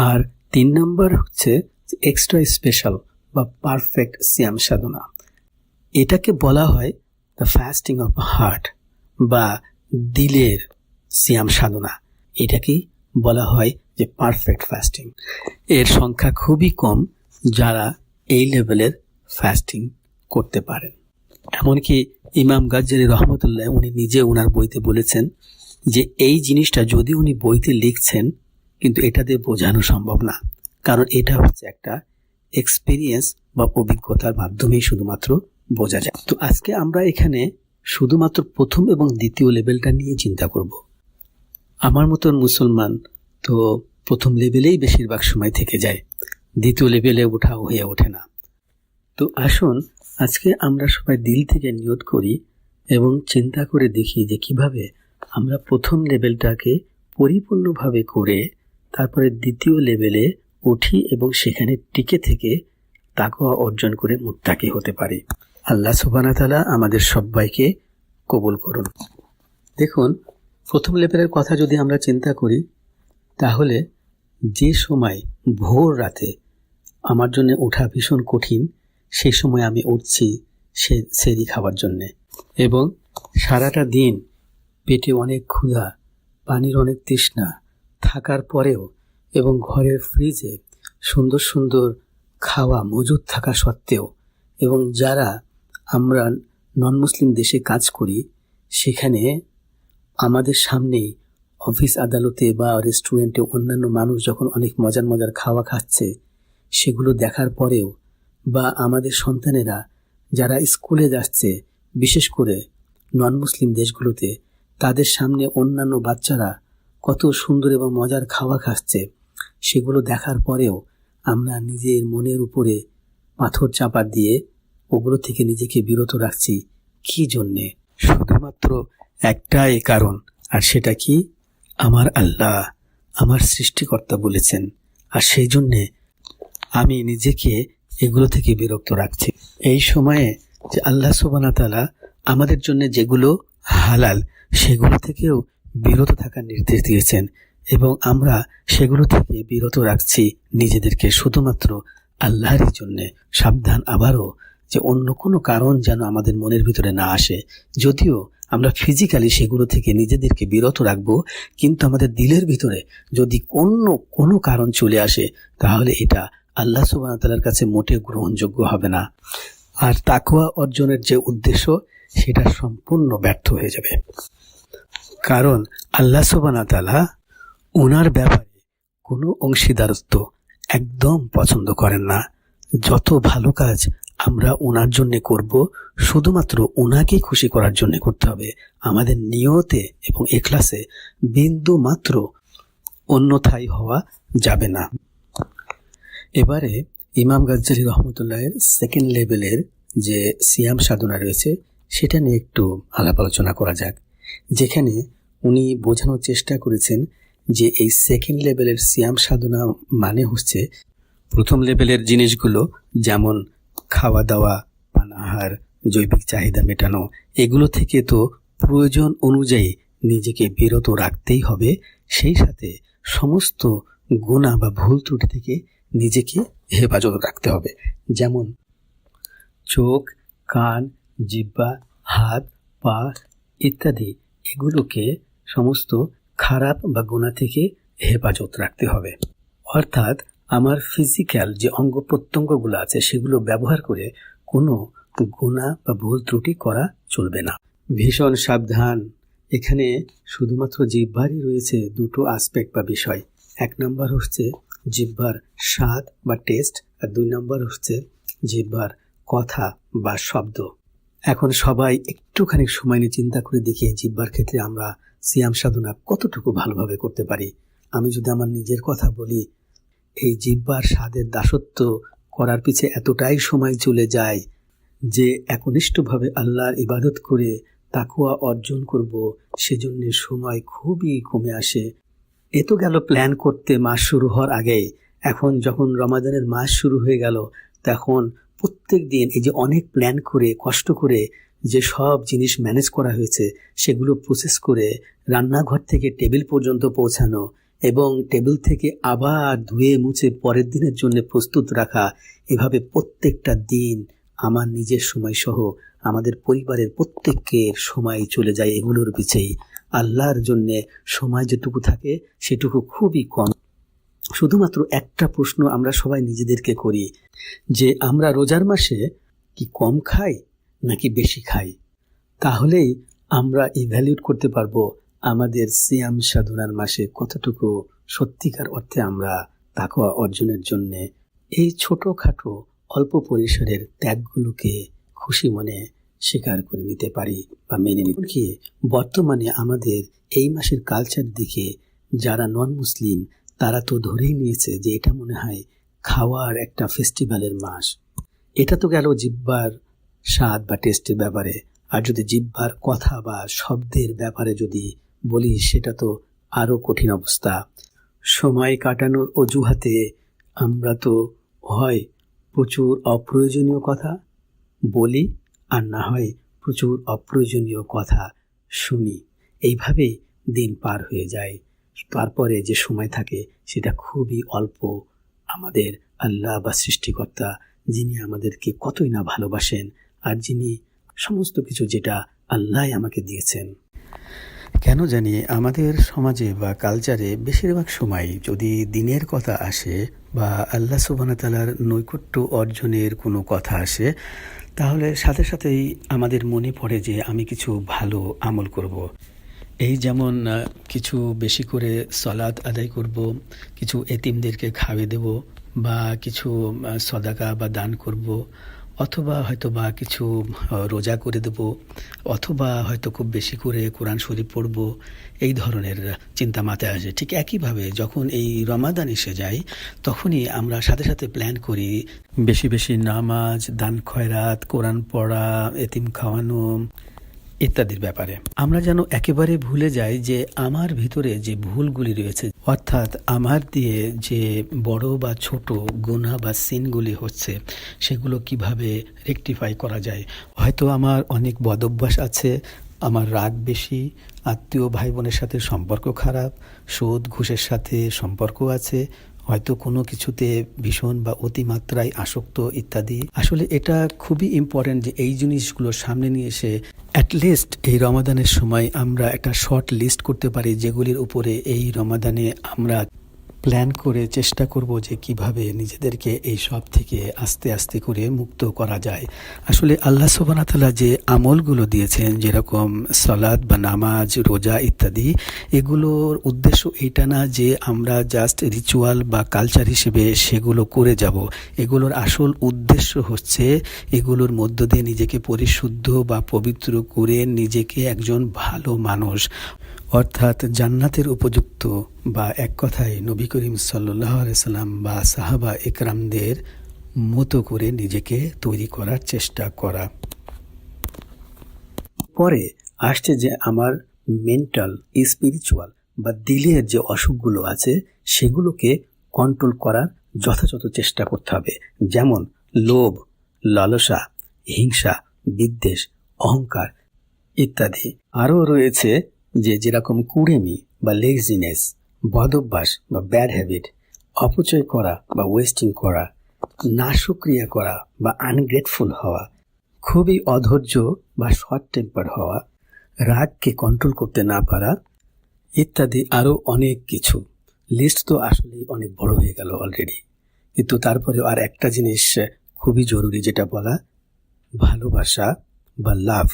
আর 3 নম্বর হচ্ছে এক্সট্রা স্পেশাল বা পারফেক্ট সিয়াম সাধনা। এটাকে বলা হয় দ্য ফাস্টিং অফ হার্ট বা দিলের সিয়াম সাধনা। এটাকেই বলা হয় যে পারফেক্ট ফাস্টিং। এর সংখ্যা খুবই কম যারা এই লেভেলের ফাস্টিং করতে পারেন। এমনকি ইমাম গাজ্জালি রহমতুল্লাহ উনি নিজে ওনার বইতে বলেছেন যে এই জিনিসটা যদি উনি বইতে লিখছেন কিন্তু এটাতে বোঝানো সম্ভব না, কারণ এটা হচ্ছে একটা এক্সপিরিয়েন্স বা অভিজ্ঞতার মাধ্যমেই শুধুমাত্র বোঝা যায়। তো আজকে আমরা এখানে শুধুমাত্র প্রথম এবং দ্বিতীয় লেভেলটা নিয়ে চিন্তা করব। আমার মতন মুসলমান তো প্রথম লেভেলেই বেশিরভাগ সময় থেকে যায়, দ্বিতীয় লেভেলে ওঠা হয়ে ওঠে না। তো আসুন আজকে আমরা সবাই দিল থেকে নিয়ত করি এবং চিন্তা করে দেখি যে কিভাবে আমরা প্রথম লেভেলটাকে পরিপূর্ণভাবে করে তারপরে দ্বিতীয় লেভেলে উঠি এবং সেখানে টিকে থেকে তাকওয়া অর্জন করে মুত্তাকি হতে পারি। আল্লাহ সুবহানাহু ওয়া তাআলা আমাদের সবাইকে কবুল করুন। দেখুন, প্রথম লেভেলের কথা যদি আমরা চিন্তা করি তাহলে যে সময় ভোর রাতে আমার জন্য ওঠা ভীষণ কঠিন, সেই সময় আমি উঠছি সেহরি খাওয়ার জন্যে এবং সারাটা দিন পেটে অনেক ক্ষুধা, পানির অনেক তৃষ্ণা থাকার পরেও এবং ঘরের ফ্রিজে সুন্দর সুন্দর খাওয়া মজুদ থাকা সত্ত্বেও এবং যারা আমরা নন মুসলিম দেশে কাজ করি সেখানে আমাদের সামনেই অফিস আদালতে বা রেস্টুরেন্টে অন্যান্য মানুষ যখন অনেক মজার মজার খাওয়া খাচ্ছে সেগুলো দেখার পরেও বা আমাদের সন্তানেরা যারা স্কুলে যাচ্ছে বিশেষ করে নন মুসলিম দেশগুলোতে তাদের সামনে অন্যান্য বাচ্চারা কত সুন্দর এবং মজার খাওয়া খাচ্ছে সেগুলো দেখার পরেও আমরা নিজের মনের উপরে পাথর চাপা দিয়ে ওগুলো থেকে নিজেকে বিরত রাখছি। কি জন্যে? শুধুমাত্র একটাই কারণ, আর সেটা কি? আমার আল্লাহ, আমার সৃষ্টিকর্তা বলেছেন, আর সেই জন্যে আমি নিজেকে এগুলো থেকে বিরক্ত রাখছি। এই সময়ে যে আল্লাহ সুবহানাহু ওয়া তাআলা আমাদের জন্য যেগুলো হালাল সেগুলো থেকেও বিরত থাকার নির্দেশ দিয়েছেন এবং আমরা সেগুলো থেকে বিরত রাখছি নিজেদেরকে শুধুমাত্র আল্লাহরই জন্যে। সাবধান আবারও যে অন্য কোনো কারণ যেন আমাদের মনের ভিতরে না আসে। যদিও আমরা ফিজিক্যালি সেগুলো থেকে নিজেদেরকে বিরত রাখবো, কিন্তু আমাদের দিলের ভিতরে যদি কোনো কারণ চলে আসে তাহলে এটা আল্লাহ সুবহানাহু ওয়া তাআলার কাছে মোটেও গ্রহণযোগ্য হবে না, আর তাকওয়া অর্জনের যে উদ্দেশ্য সেটা সম্পূর্ণ ব্যর্থ হয়ে যাবে। কারণ আল্লাহ সুবহানাহু ওয়া তাআলা ওনার ব্যাপারে কোনো অংশীদারত্ব একদম পছন্দ করেন না। যত ভালো কাজ আমরা ওনার জন্য করব শুধুমাত্র ওনাকে খুশি করার জন্য করতে হবে। আমাদের নিয়তে এবং ইখলাসে বিন্দু মাত্র অন্যথায় হওয়া যাবে না। এবারে ইমাম গাজ্জালি রহমতুল্লাহের সেকেন্ড লেভেলের যে সিয়াম সাধনা রয়েছে সেটা নিয়ে একটু আলাপ আলোচনা করা যাক, যেখানে উনি বোঝানোর চেষ্টা করেছেন যে এই সেকেন্ড লেভেলের সিয়াম সাধনা মানে হচ্ছে প্রথম লেভেলের জিনিসগুলো যেমন খাওয়া দাওয়া, পানাহার, জৈবিক চাহিদা মেটানো, এগুলো থেকে তো প্রয়োজন অনুযায়ী নিজেকে বিরত রাখতেই হবে। সেই সাথে সমস্ত গুনাহ বা ভুল ত্রুটি থেকে নিজেকে হেফাজত রাখতে হবে, যেমন চোখ, কান, জিহ্বা, হাত, পা ইত্যাদি এগুলোকে সমস্ত খারাপ বা গুনাহ থেকে হেফাজত রাখতে হবে। অর্থাৎ আমার ফিজিক্যাল যে অঙ্গ প্রত্যঙ্গগুলো আছে সেগুলো ব্যবহার করে কোনো গুনাহ বা ভুল ত্রুটি করা চলবে না। ভীষণ সাবধান, এখানে শুধুমাত্র জিহ্বারই রয়েছে দুটো আসপেক্ট বা বিষয়। এক নম্বর হচ্ছে জিহ্বার স্বাদ বা টেস্ট, আর দুই নম্বর হচ্ছে জিহ্বার কথা বা শব্দ। এখন সবাই একটুখানি সময় নিয়ে চিন্তা করে দেখি জিহ্বার ক্ষেত্রে আমরা সিয়াম সাধনা কতটুকু ভালোভাবে করতে পারি। আমি যদি আমার নিজের কথা বলি, এই জিহ্বার স্বাদের দাসত্ব করার পিছে এতটাই সময় চলে যায় যে একনিষ্ঠভাবে আল্লাহর ইবাদত করে তাকওয়া অর্জন করব সেজন্য সময় খুবই কমে আসে। এ তো গেল প্ল্যান করতে মাস শুরু হওয়ার আগেই। এখন যখন রমাদানের মাস শুরু হয়ে গেল তখন প্রত্যেক দিন এই যে অনেক প্ল্যান করে কষ্ট করে যে সব জিনিস ম্যানেজ করা হয়েছে সেগুলো প্রসেস করে রান্নাঘর থেকে টেবিল পর্যন্ত পৌঁছানো এবং টেবিল থেকে আবার ধুয়ে মুছে পরের দিনের জন্য প্রস্তুত রাখা, এভাবে প্রত্যেকটা দিন আমার নিজের সময় সহ আমাদের পরিবারের প্রত্যেকের সময় চলে যায় এগুলোর পিছেই। আল্লাহর জন্যে সময় যেটুকু থাকে সেটুকু খুবই কম। শুধুমাত্র একটা প্রশ্ন আমরা সবাই নিজেদেরকে করি যে আমরা রোজার মাসে কি কম খাই নাকি বেশি খাই? তাহলেই আমরা ইভ্যালুয়েট করতে পারবো আমাদের সিয়াম সাধনার মাসে কতটুকু সত্যিকার অর্থে আমরা তাকওয়া অর্জনের জন্যে এই ছোটোখাটো অল্প পরিসরের ত্যাগগুলোকে খুশি মনে স্বীকার করে নিতে পারি বা মেনে নিতে কি বর্তমানে আমাদের এই মাসের কালচার দিকে যারা নন মুসলিম তারা তো ধরেই নিয়েছে যে এটা মনে হয় খাওয়ার একটা ফেস্টিভ্যালের মাস। এটা তো গেল জিহ্বার স্বাদ বা টেস্টের ব্যাপারে। আর যদি জিহ্বার কথা বা শব্দের ব্যাপারে যদি বলি সেটা তো আরও কঠিন অবস্থা। সময় কাটানোর অজুহাতে আমরা তো হয় প্রচুর অপ্রয়োজনীয় কথা বলি আর না হয় প্রচুর অপ্রয়োজনীয় কথা শুনি। এইভাবেই দিন পার হয়ে যায়। তারপরে যে সময় থাকে সেটা খুবই অল্প। আমাদের আল্লাহ বা সৃষ্টিকর্তা যিনি আমাদেরকে কতই না ভালোবাসেন আর যিনি সমস্ত কিছু যেটা আল্লাহ আমাকে দিয়েছেন। কেন জানি আমাদের সমাজে বা কালচারে বেশিরভাগ সময় যদি দিনের কথা আসে বা আল্লাহ সুবহানাহু ওয়া তাআলার নৈকট্য অর্জনের কোনো কথা আসে তাহলে সাথে সাথেই আমাদের মনে পড়ে যে আমি কিছু ভালো আমল করব। এই যেমন কিছু বেশি করে সালাত আদায় করব, কিছু এতিমদেরকে খাওয়িয়ে দেব বা কিছু সদাকা বা দান করব, অথবা হয়তো বা কিছু রোজা করে দেব, অথবা হয়তো খুব বেশি করে কোরআন শরীফ পড়ব। এই ধরনের চিন্তা মাথায় আসে। ঠিক একইভাবে যখন এই রমাদান এসে যায় তখনই আমরা সাথে সাথে প্ল্যান করি বেশি বেশি নামাজ, দান খয়রাত, কোরআন পড়া, এতিম খাওয়ানো ইত্যাদির ব্যাপারে। আমরা যেন একেবারে ভুলে যাই যে আমার ভিতরে যে ভুলগুলি রয়েছে, অর্থাৎ আমার দিয়ে যে বড় বা ছোট গুনাহ বা সিনগুলি হচ্ছে সেগুলো কিভাবে রেকটিফাই করা যায়। হয়তো আমার অনেক বদঅভ্যাস আছে, আমার রাগ বেশি, আত্মীয় ভাই বোনের সাথে সম্পর্ক খারাপ, সুদ ঘুষের সাথে সম্পর্ক আছে, হয়তো কোনো কিছুতে ভীষণ বা অতিমাত্রায় আসক্ত ইত্যাদি। আসলে এটা খুবই ইম্পর্ট্যান্ট যে এই জিনিসগুলো সামনে নিয়ে এসে অ্যাটলিস্ট এই রমাদানের সময় আমরা একটা শর্ট লিস্ট করতে পারি যেগুলির উপরে এই রমাদানে আমরা প্ল্যান করে চেষ্টা করব যে কিভাবে নিজেদেরকে এই সব থেকে আস্তে আস্তে করে মুক্ত করা যায়। আসলে আল্লাহ সুবহানাহু ওয়া তাআলা যে আমলগুলো দিয়েছেন, যেরকম সালাত বা নামাজ, রোজা ইত্যাদি, এগুলোর উদ্দেশ্য এটা না যে আমরা জাস্ট রিচুয়াল বা কালচার হিসেবে সেগুলো করে যাব। এগুলোর আসল উদ্দেশ্য হচ্ছে এগুলোর মধ্য দিয়ে নিজেকে পরিশুদ্ধ বা পবিত্র করে নিজেকে একজন ভালো মানুষ, অর্থাৎ জান্নাতের উপযুক্ত বা এক কথায় নবী করিম সাল্লাল্লাহু আলাইহি সাল্লাম বা সাহাবা একরামদের মতো করে নিজেকে তৈরি করার চেষ্টা করা। পরে আসছে যে আমার মেন্টাল, স্পিরিচুয়াল বা দিলের যে অসুখগুলো আছে সেগুলোকে কন্ট্রোল করার যথাযথ চেষ্টা করতে হবে। যেমন লোভ, লালসা, হিংসা, বিদ্বেষ, অহংকার ইত্যাদি। আরও রয়েছে যেরকম কুড়েমি বা লেজিনেস, বদঅভ্যাস বা ব্যাড হ্যাবিট, অপচয় করা বা ওয়েস্টিং করা, নাশক্রিয়া করা বা আনগ্রেটফুল হওয়া, খুবই অধৈর্য বা শর্ট টেম্পার হওয়া, রাগকে কন্ট্রোল করতে না পারা ইত্যাদি। আরও অনেক কিছু। লিস্ট তো আসলেই অনেক বড় হয়ে গেল অলরেডি। কিন্তু তারপরে আর একটা জিনিস খুবই জরুরি যেটা বলা, ভালোবাসা বা লাভ,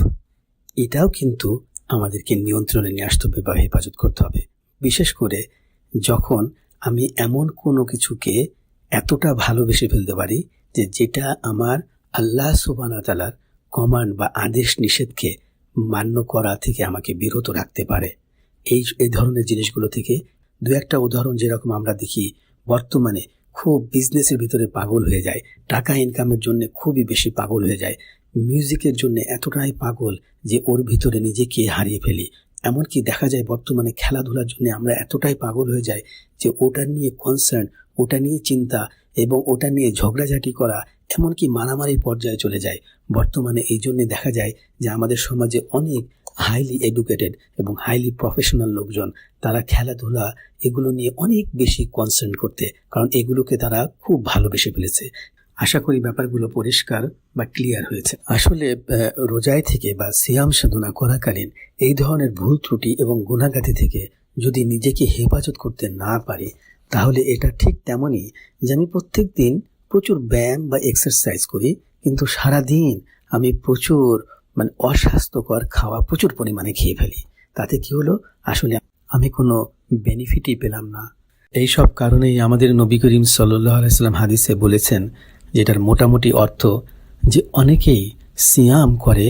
এটাও কিন্তু আমাদেরকে নিয়ন্ত্রণে নিয়ে আসতে হবে বা হেফাজত করতে হবে। বিশেষ করে যখন আমি এমন কোনো কিছুকে এতটা ভালোবেসে ফেলতে পারি যে যেটা আমার আল্লাহ সুবহানাহু ওয়া তাআলার কমান্ড বা আদেশ নিষেধকে মান্য করা থেকে আমাকে বিরত রাখতে পারে। এই ধরনের জিনিসগুলো থেকে দু একটা উদাহরণ যেরকম আমরা দেখি বর্তমানে খুব বিজনেসের ভিতরে পাগল হয়ে যায়, টাকা ইনকামের জন্য খুবই বেশি পাগল হয়ে যায়, মিউজিকের জন্য এতটাই পাগল যে ওর ভিতরে নিজেকে হারিয়ে ফেলি। এমনকি দেখা যায় বর্তমানে খেলাধুলার জন্য আমরা এতটাই পাগল হয়ে যাই যে ওটা নিয়ে কনসার্ন, ওটা নিয়ে চিন্তা এবং ওটা নিয়ে ঝগড়াঝাটি করা, এমনকি মারামারির পর্যায়ে চলে যায়। বর্তমানে এই জন্যে দেখা যায় যে আমাদের সমাজে অনেক হাইলি এডুকেটেড এবং হাইলি প্রফেশনাল লোকজন তারা খেলাধুলা এগুলো নিয়ে অনেক বেশি কনসার্ন করতে, কারণ এগুলোকে তারা খুব ভালোবেসে ফেলেছে। আশা করি ব্যাপারগুলো পরিষ্কার বা ক্লিয়ার হয়েছে। আসলে রোজায় থেকে বা সিয়াম সাধনা করাকালীন এই ধরনের ভুল ত্রুটি এবং গুনাহগাতি থেকে যদি নিজেকে হেফাজত করতে না পারি, তাহলে এটা ঠিক তেমনই যে আমি প্রত্যেক দিন প্রচুর ব্যায়াম বা এক্সারসাইজ করি, কিন্তু সারাদিন আমি প্রচুর অস্বাস্থ্যকর খাওয়া প্রচুর পরিমাণে খেয়ে ফেলি। তাতে কি হলো? আসলে আমি কোনো বেনিফিটই পেলাম না। এই সব কারণেই আমাদের নবী করিম সাল্লাল্লাহু আলাইহি সাল্লাম হাদিসে বলেছেন, যেটার মোটামুটি অর্থ যে অনেকেই সিয়াম করে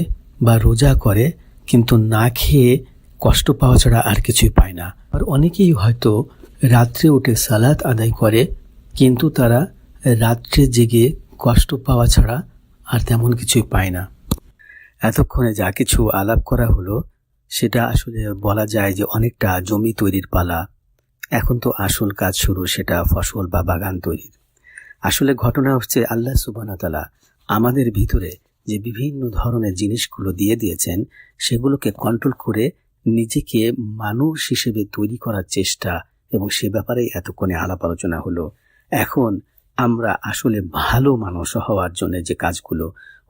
বা রোজা করে কিন্তু না খেয়ে কষ্ট পাওয়া ছাড়া আর কিছুই পায় না। আর অনেকেই হয়তো রাত্রে উঠে সালাত আদায় করে, কিন্তু তারা রাত্রে জেগে কষ্ট পাওয়া ছাড়া আর তেমন কিছুই পায় না। এতক্ষণে যা কিছু আলাপ করা হলো সেটা আসলে বলা যায় যে অনেকটা জমি তৈরির পালা। এখন তো আসল কাজ শুরু, সেটা ফসল বা বাগান তৈরির। আসলে ঘটনা হচ্ছে আল্লাহ সুবহানাহু ওয়া তাআলা আমাদের ভিতরে যে বিভিন্ন ধরনের জিনিসগুলো দিয়ে দিয়েছেন, সেগুলোকে কন্ট্রোল করে নিজেকে মানুষ হিসেবে তৈরি করার চেষ্টা, এবং সে ব্যাপারে এতক্ষণে আলাপ আলোচনা হলো। এখন আমরা আসলে ভালো মানুষ হওয়ার জন্য যে কাজগুলো,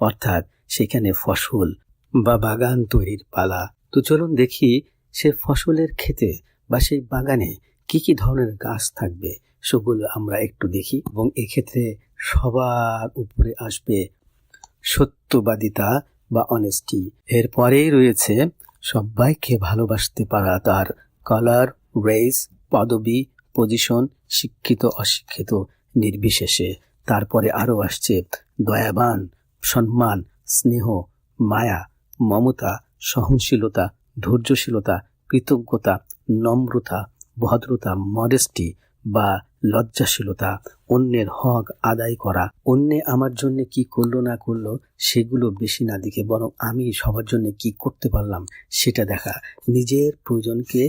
অর্থাৎ সেখানে ফসল বা বাগান তৈরির পালা। তো চলুন দেখি সে ফসলের ক্ষেতে বা সেই বাগানে কি কি ধরনের গাছ থাকবে, সেগুলো আমরা একটু দেখি। এবং এক্ষেত্রে সবার উপরে আসবে সত্যবাদিতা বা অনেস্টি। এরপরেই রয়েছে সবাইকে ভালোবাসতে পারা, তার কালার, রেস, পদবি, পজিশন, শিক্ষিত অশিক্ষিত নির্বিশেষে। তারপরে আরও আসছে দয়াবান, সম্মান, স্নেহ, মায়া, মমতা, সহনশীলতা, ধৈর্যশীলতা, কৃতজ্ঞতা, নম্রতা, ভদ্রতা, মডেস্টি বা লজ্জাশীলতা, অন্যের হক আদায় করা। অন্যে আমার জন্য কি করলো না করলো সেগুলো বেশি না দেখে বরং আমি সবার জন্য কি করতে পারলাম সেটা দেখা। নিজের প্রয়োজনকে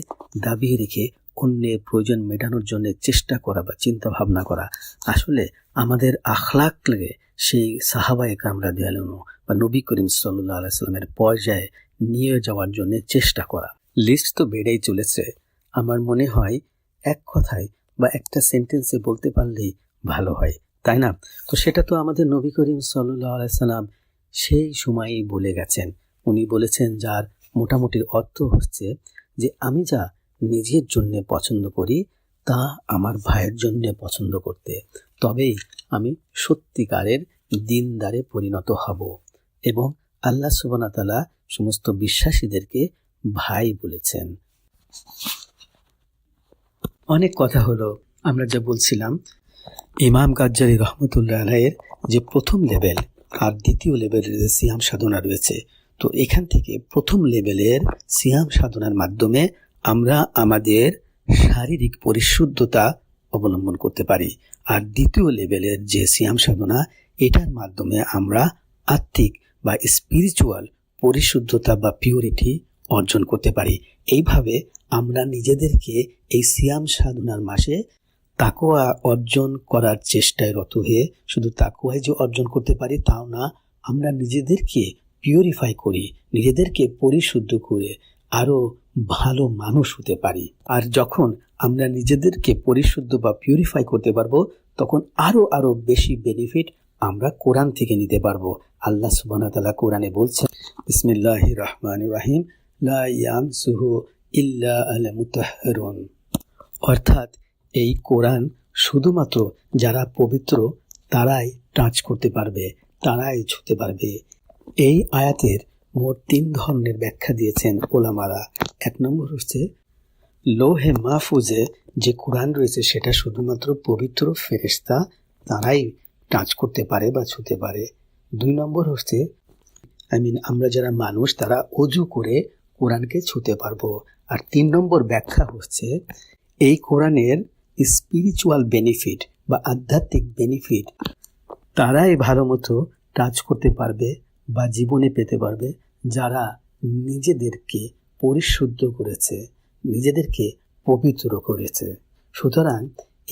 দাবিয়ে রেখে অন্যের প্রয়োজন মেটানোর জন্য চেষ্টা করা বা চিন্তা ভাবনা করা। আসলে আমাদের আখলাক লাগে সেই সাহাবায়ে কেরাম রাদিয়াল্লাহু আনহু বা নবী করিম সাল্লাল্লাহু আলাইহি সাল্লামের পর্যায়ে নিয়ে যাওয়ার জন্য চেষ্টা করা। লিস্ট তো বেড়েই চলেছে। আমার মনে হয় এক কথায় বা একটা সেন্টেন্সে বলতে পারলেই ভালো হয়, তাই না? তো সেটা তো আমাদের নবী করিম সাল্লাল্লাহু আলাইহি সাল্লাম সেই সময়ই বলে গেছেন। উনি বলেছেন, যার মোটামুটি অর্থ হচ্ছে যে আমি যা নিজের জন্য পছন্দ করি তা আমার ভাইয়ের জন্য পছন্দ করতে, তবেই আমি সত্যিকারের দিনদারে পরিণত হব। এবং আল্লাহ সুবহানাহু ওয়া তাআলা সমস্ত বিশ্বাসীদেরকে ভাই বলেছেন। অনেক কথা হলো। আমরা যা বলছিলাম, ইমাম গাজ্জালী রহমতুল্লাহ আলাইহির যে প্রথম লেভেল আর দ্বিতীয় লেভেলের যে সিয়াম সাধনা রয়েছে, তো এখান থেকে প্রথম লেভেলের সিয়াম সাধনার মাধ্যমে আমরা আমাদের শারীরিক পরিশুদ্ধতা অবলম্বন করতে পারি। আর দ্বিতীয় লেভেলের যে সিয়াম সাধনা, এটার মাধ্যমে আমরা আত্মিক বা স্পিরিচুয়াল পরিশুদ্ধতা বা পিউরিটি অর্জন করতে পারি। এইভাবে আমরা নিজেদেরকে এই সিয়াম সাধনার মাসে তাকওয়া অর্জন করার চেষ্টায় রত হয়ে শুধু তাকওয়াই যে অর্জন করতে পারি তাও না, আমরা নিজেদেরকে পিউরিফাই করি, নিজেদেরকে পরিশুদ্ধ করে আরো ভালো মানুষ হতে পারি। আর যখন আমরা নিজেদেরকে পরিশুদ্ধ বা পিউরিফাই করতে পারবো, তখন আরো বেশি বেনিফিট আমরা কোরআন থেকে নিতে পারবো। আল্লাহ সুবহানাহু ওয়া তাআলা কোরআনে বলছেন, বিসমিল্লাহির রহমানির রহিম, লা ইয়ামসুহু ইল্লা আল মুতাহহারুন। অর্থাৎ এই কোরআন শুধুমাত্র যারা পবিত্র তারাই টাচ করতে পারবে, তারাই ছুঁতে পারবে। এই আয়াতের মোট 3 ধরনের ব্যাখ্যা দিয়েছেন ওলামারা। 1 নম্বর হচ্ছে লৌহে মাহফুজে যে কোরআন রয়েছে সেটা শুধুমাত্র পবিত্র ফেরেশতা তারাই টাচ করতে পারে বা ছুঁতে পারে। 2 নম্বর হচ্ছে আমরা যারা মানুষ তারা ওযু করে কোরআনকে ছুঁতে পারবো। আর 3 নম্বর ব্যাখ্যা হচ্ছে এই কোরআনের স্পিরিচুয়াল বেনিফিট বা আধ্যাত্মিক বেনিফিট তারাই ভালো মতো টাচ করতে পারবে বা জীবনে পেতে পারবে যারা নিজেদেরকে পরিশুদ্ধ করেছে, নিজেদেরকে পবিত্র করেছে। সুতরাং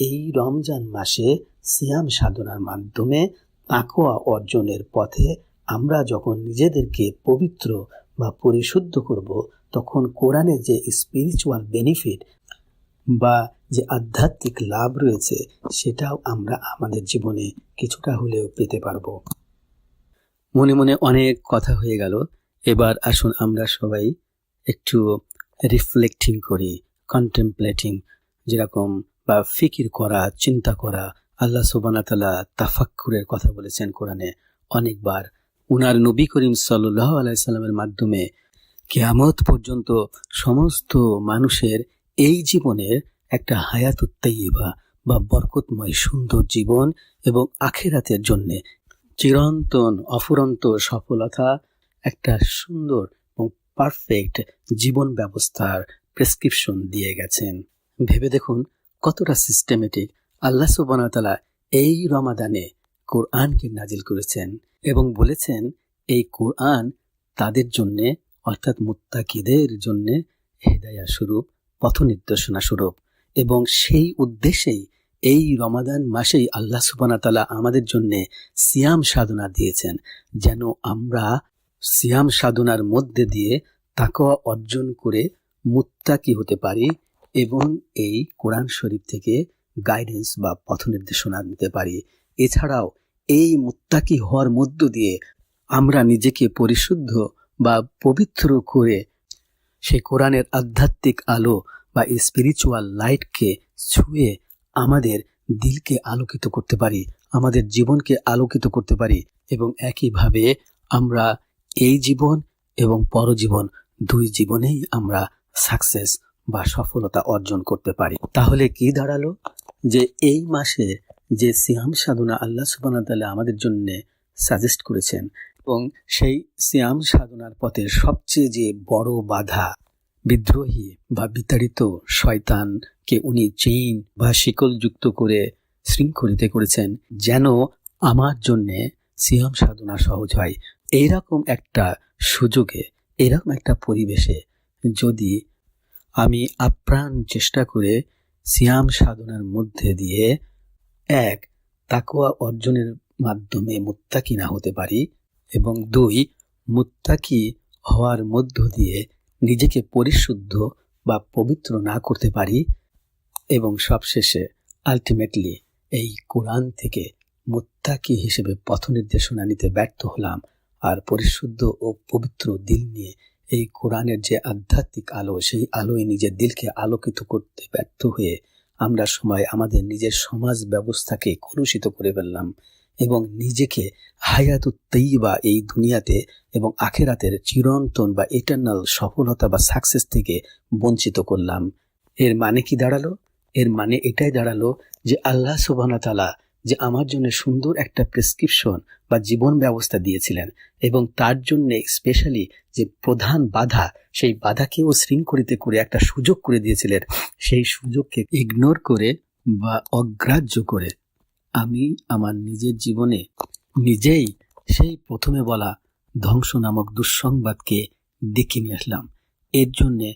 এই রমজান মাসে সিয়াম সাধনার মাধ্যমে তাকওয়া অর্জনের পথে আমরা যখন নিজেদেরকে পবিত্র বা পরিশুদ্ধ করব, তখন কোরআনের যে স্পিরিচুয়াল বেনিফিট বা যে আধ্যাত্মিক লাভ রয়েছে সেটাও আমরা আমাদের জীবনে কিছুটা হলেও পেতে পারবো। মনে মনে অনেক কথা হয়ে গেল, এবার আসুন আমরা সবাই একটু রিফ্লেক্টিং করি, কন্টেম্পলেটিং, যেরকম বা ফিকির করা, চিন্তা করা। আল্লাহ সুবহানাহু ওয়া তাআলা তাফাক্কুরের কথা বলেছেন কোরআনে অনেকবার। উনার নবী করিম সাল্লাল্লাহু আলাইহি সাল্লামের মাধ্যমে কিয়ামত পর্যন্ত সমস্ত মানুষের এই জীবনের একটা হায়াতুত তাইয়্যিবা বা বরকতময় সুন্দর জীবন এবং আখিরাতের জন্যে চিরন্তন অফুরন্ত সফলতা, একটা সুন্দর এবং পারফেক্ট জীবন ব্যবস্থার প্রেসক্রিপশন দিয়ে গেছেন। ভেবে দেখুন কতটা সিস্টেমেটিক। আল্লাহ সুবহানাহু ওয়া তাআলা এই রমাদানে কোরআনকে নাজিল করেছেন এবং বলেছেন এই কোরআন তাদের জন্যে অর্থাৎ মুত্তাকিদের জন্যে হেদায়া স্বরূপ, পথ নির্দেশনা স্বরূপ। এবং সেই উদ্দেশ্যেই এই রমাদান মাসেই আল্লাহ সুবহানাহু ওয়া তাআলা আমাদের জন্যে সিয়াম সাধনা দিয়েছেন, যেন আমরা সিয়াম সাধনার মধ্যে দিয়ে তাকওয়া অর্জন করে মুত্তাকি হতে পারি এবং এই কোরআন শরীফ থেকে গাইডেন্স বা পথ নির্দেশনা নিতে পারি। এছাড়াও এই মুত্তাকি হওয়ার মধ্য দিয়ে আমরা নিজেকে পরিশুদ্ধ বা পবিত্র করে সেই কোরআনের আধ্যাত্মিক আলো বা স্পিরিচুয়াল লাইটকে ছুঁয়ে আমাদের দিলকে আলোকিত করতে পারি, আমাদের জীবনকে আলোকিত করতে পারি এবং একইভাবে আমরা এই জীবন এবং পরজীবন দুই জীবনেই আমরা সাকসেস বা সফলতা অর্জন করতে পারি। তাহলে কি দাঁড়ালো? যে এই মাসে যে সিয়াম সাধনা আল্লাহ সুবহানাহু ওয়া তাআলা আমাদের জন্য সাজেস্ট করেছেন এবং সেই সিয়াম সাধনার পথে সবচেয়ে যে বড় বাধা, বিদ্রোহী বা বিতাড়িত শয়তানকে উনি চেইন বা শিকল যুক্ত করে শৃঙ্খলিত করেছেন যেন আমার জন্যে সিয়াম সাধনা সহজ হয়। এইরকম একটা সুযোগে, এরকম একটা পরিবেশে যদি আমি আপ্রাণ চেষ্টা করে সিয়াম সাধনার মধ্যে দিয়ে এক, তাকওয়া অর্জনের মাধ্যমে মুত্তাকি না হতে পারি এবং দুই, মুত্তাকি হওয়ার মধ্য দিয়ে নিজেকে পরিশুদ্ধ বা পবিত্র না করতে পারি এবং সবশেষে আলটিমেটলি এই কোরআন থেকে মুত্তাকি হিসেবে পথ নির্দেশনা নিতে ব্যর্থ হলাম আর পরিশুদ্ধ ও পবিত্র দিল নিয়ে এই কোরআনের যে আধ্যাত্মিক আলো, সেই আলোয় নিজের দিলকে আলোকিত করতে ব্যর্থ হয়ে আমরা সময় আমাদের নিজের সমাজ ব্যবস্থাকে কলুষিত করে ফেললাম এবং নিজেকে হায়াতুত তাইয়্যিবা এই দুনিয়াতে এবং আখিরাতের চিরন্তন বা ইটারনাল সফলতা বা সাকসেস থেকে বঞ্চিত করলাম। এর মানে কি দাঁড়ালো? এর মানে এটাই দাঁড়ালো যে আল্লাহ সুবহানাহু ওয়া তাআলা যে আমার জন্য সুন্দর একটা প্রেসক্রিপশন বা জীবন ব্যবস্থা দিয়েছিলেন এবং তার জন্য স্পেশালি যে প্রধান বাধা, সেই বাধাকেও শৃঙ্খলিত করে একটা সুযোগ করে দিয়েছিলেন, সেই সুযোগকে ইগনোর করে বা অগ্রাহ্য করে আমি আমার নিজের জীবনে নিজেই সেই প্রথমে বলা ধ্বংস নামক দুঃসংবাদকে ডেকে নিয়ে আসলাম। এর জন্যে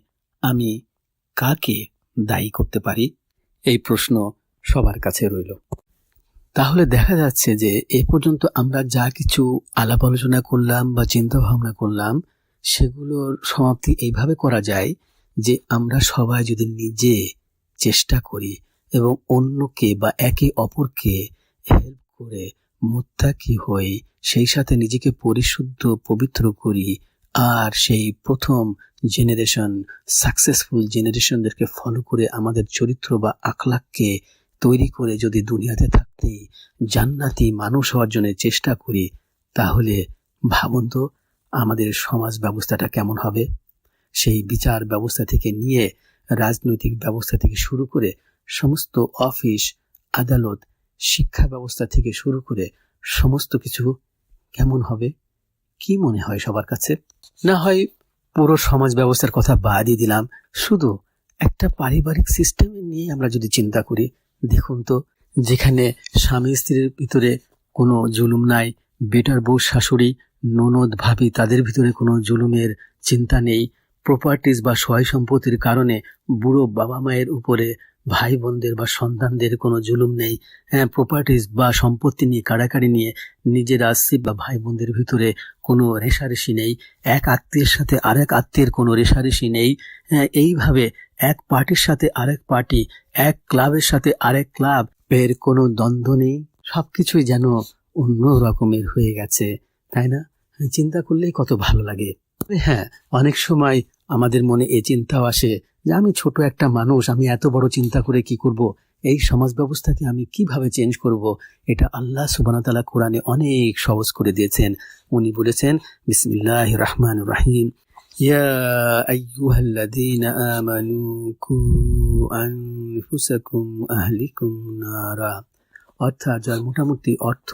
আমি কাকে দায়ী করতে পারি? এই প্রশ্ন সবার কাছে রইল। তাহলে দেখা যাচ্ছে যে এ পর্যন্ত আমরা যা কিছু আলাপ আলোচনা করলাম বা চিন্তা ভাবনা করলাম, সেগুলোর সমাপ্তি এইভাবে করা যায় যে আমরা সবাই যদি নিজে চেষ্টা করি এবং অন্যকে বা একে অপরকে হেল্প করে মুত্তাকি হই, সেই সাথে নিজেকে পরিশুদ্ধ পবিত্র করি আর সেই প্রথম জেনারেশন সাকসেসফুল জেনারেশনদেরকে ফলো করে আমাদের চরিত্র বা আখলাককে তৈরি করে যদি দুনিয়াতে থাকতে জান্নাতি মানুষ হওয়ার জন্য চেষ্টা করি, তাহলে ভাবুন তো আমাদের সমাজ ব্যবস্থাটা কেমন হবে। সেই বিচার ব্যবস্থা থেকে নিয়ে রাজনৈতিক ব্যবস্থা থেকে শুরু করে সমস্ত অফিস আদালত, শিক্ষা ব্যবস্থা থেকে শুরু করে সমস্ত কিছু কেমন হবে? কি মনে হয় সবার কাছে? না হয় পুরো সমাজ ব্যবস্থার কথা বাদই দিলাম, শুধু একটা পারিবারিক সিস্টেম নিয়ে আমরা যদি চিন্তা করি, দেখুন তো যেখানে স্বামী স্ত্রীর ভিতরে কোনো জুলুম নাই, বেটার বউ শাশুড়ি ননদ ভাবি তাদের ভিতরে কোনো জুলুমের চিন্তা নেই, প্রপার্টিজ বা সয় সম্পত্তির কারণে বুড়ো বাবা মায়ের উপরে ভাই বোনদের বা সন্তানদের কোনো জুলুম নেই, প্রপার্টিজ বা সম্পত্তি নিয়ে কাড়াকাড়ি নিয়ে নিজের আসছি বা ভাই বোনদের ভিতরে কোনো রেষারেষি নেই, এক আত্মীয়ের সাথে আরেক আত্মীয়ের কোনো রেষারেষি নেই, এইভাবে এক পার্টির সাথে আরেক পার্টি, এক ক্লাবের সাথে আরেক ক্লাব, এর কোনো দ্বন্দ্ব নেই, সবকিছুই যেন অন্য রকমের হয়ে গেছে, তাই না? চিন্তা করলেই কত ভালো লাগে। হ্যাঁ, অনেক সময় আমাদের মনে এই চিন্তাও আসে যে আমি ছোট একটা মানুষ, আমি এত বড় চিন্তা করে কি করব, এই সমাজ ব্যবস্থাকে আমি কিভাবে চেঞ্জ করব। এটা আল্লাহ সুবহানাহু ওয়া তাআলা কোরআনে অনেক সহজ করে দিয়েছেন। উনি বলেছেন, বিসমিল্লাহির রহমানির রহিম, ইয়া আইয়ুহাল্লাযীনা আমানু কু আনফুসাকুম আহলিকুম নারা। অর্থাৎ যার মোটামুটি অর্থ,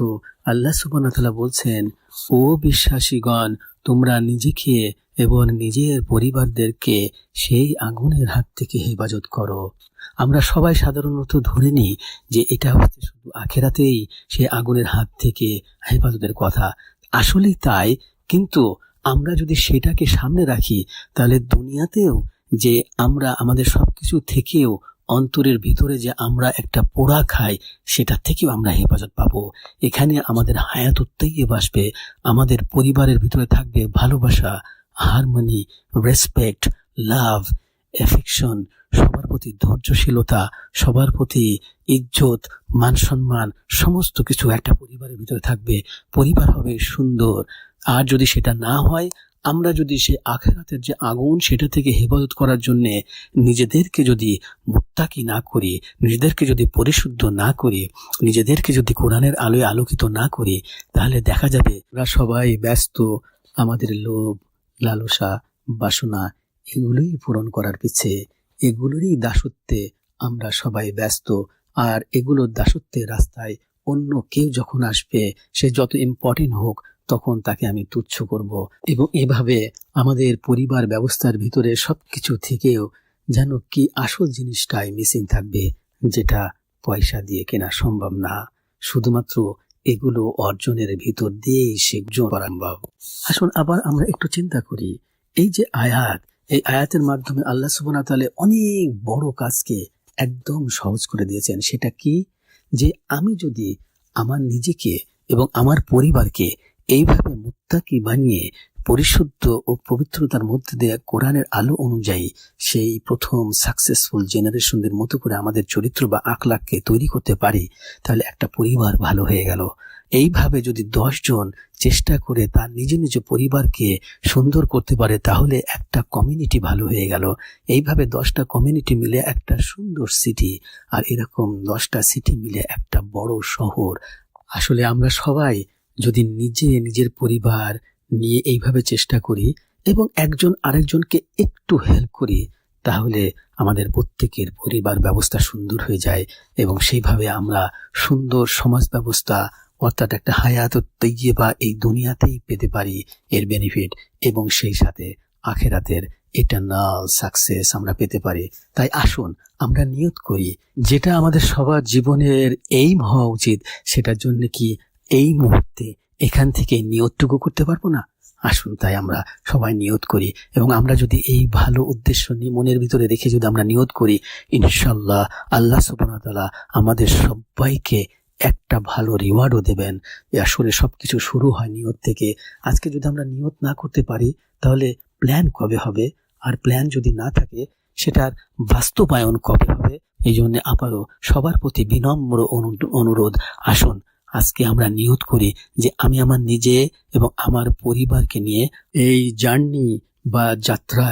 আল্লাহ সুবহানাহু ওয়া তাআলা বলছেন, ও বিশ্বাসীগণ, তোমরা নিজেকে এবং নিজের পরিবারদেরকে সেই আগুনের হাত থেকে হেফাজত করো। আমরা সবাই সাধারণত ধরে নিই যে এটা হচ্ছে শুধু আখিরাতেই সেই আগুনের হাত থেকে হেফাজতের কথা। আসলেই তাই, কিন্তু আমরা যদি সেটাকে সামনে রাখি তাহলে দুনিয়াতেও যে আমরা আমাদের সবকিছু থেকেও অন্তরের ভিতরে যে আমরা একটা পোড়া খাই, সেটা থেকেও আমরা হেফাজত পাবো। এখানে আমাদের হায়াতুত তাইয়্যিবা আসবে, আমাদের পরিবারের ভিতরে থাকবে ভালোবাসা, হারমোনি, রেসপেক্ট, লাভ, এফেকশন, সবার প্রতি ধৈর্যশীলতা, সবার প্রতি ইজ্জত, মান সম্মান, সমস্ত কিছু একটা পরিবারের ভিতরে থাকবে। পরিবার হবে সুন্দর। আর যদি সেটা না হয়, আমরা যদি সে আখিরাতের যে আগুন, সেটা থেকে হেফাজত করার জন্য নিজেদেরকে যদি মুত্তাকি না করি, নিজেদেরকে যদি পরিশুদ্ধ না করি, নিজেদেরকে যদি কোরআনের আলোয় আলোকিত না করি, তাহলে দেখা যাবে আমরা সবাই ব্যস্ত আমাদের লোভ, লালসা, বাসনা এগুলোই পূরণ করার পিছে, এগুলোরই দাসত্বে আমরা সবাই ব্যস্ত। আর এগুলোর দাসত্বের রাস্তায় অন্য কেউ যখন আসবে, সে যত ইম্পর্টেন্ট হোক, তখন তাকে আমি তুচ্ছ করব। এবং এভাবে আমাদের পরিবার ব্যবস্থার ভিতরে সবকিছু থেকেও যেন কি আসল জিনিসটাই মিসিং থাকবে, যেটা পয়সা দিয়ে কেনা সম্ভব না। শুধুমাত্র এগুলো অর্জনের ভিতর দিয়েই সেগুলো সম্ভব। আসুন আবার আমরা একটু চিন্তা করি, এই যে আয়াত, এই আয়াতের মাধ্যমে আল্লাহ সুবহানাহু ওয়া তাআলা অনেক বড় কাজকে একদম সহজ করে দিয়েছেন। সেটা কি? যে আমি যদি আমার নিজেকে এবং আমার পরিবারকে এইভাবে মুত্তাকি বানিয়ে পরিশুদ্ধ ও পবিত্রতার মধ্যে দিয়ে কোরআনের আলো অনুযায়ী সেই প্রথম সাকসেসফুল জেনারেশনদের মতো করে আমাদের চরিত্র বা আখলাককে তৈরি করতে পারি, তাহলে একটা পরিবার ভালো হয়ে গেল। এইভাবে যদি 10 জন চেষ্টা করে তার নিজ নিজ পরিবারকে সুন্দর করতে পারে, তাহলে একটা কমিউনিটি ভালো হয়ে গেল। এইভাবে 10টা কমিউনিটি মিলে একটা সুন্দর সিটি, আর এরকম 10টা সিটি মিলে একটা বড় শহর। আসলে আমরা সবাই যদি নিজের পরিবার নিয়ে এইভাবে চেষ্টা করি এবং একজন আরেকজনকে একটু হেল্প করি, তাহলে আমাদের প্রত্যেকের পরিবার ব্যবস্থা সুন্দর হয়ে যায় এবং সেইভাবে আমরা সুন্দর সমাজ ব্যবস্থা, অর্থাৎ একটা হায়াতুত তাইয়্যিবা এই দুনিয়াতেই পেতে পারি এর বেনিফিট, এবং সেই সাথে আখিরাতের ইটারনাল সাকসেস আমরা পেতে পারি। তাই আসুন আমরা নিয়ত করি, যেটা আমাদের সবার জীবনের এইম হওয়া উচিত, সেটার জন্য কি এই মুহূর্তে এখান থেকে নিয়তটুকু করতে পারবো না? আসুন তাই আমরা সবাই নিয়ত করি, এবং আমরা যদি এই ভালো উদ্দেশ্য নিয়ে মনের ভিতরে রেখে যদি আমরা নিয়ত করি, ইনশাআল্লাহ আল্লাহ সুবহানাহু ওয়া তাআলা আমাদের সবাইকে একটা ভালো রিওয়ার্ডও দেবেন। আসলে সবকিছু শুরু হয় নিয়ত থেকে। আজকে যদি আমরা নিয়ত না করতে পারি, তাহলে প্ল্যান কবে হবে? আর প্ল্যান যদি না থাকে, সেটার বাস্তবায়ন কবে হবে? এই জন্য আবারও সবার প্রতি বিনম্র অনুরোধ, আসুন আজকে আমরা নিয়ত করি যে আমি আমার নিজে এবং আমার পরিবারকে নিয়ে এই জার্নি বা যাত্রা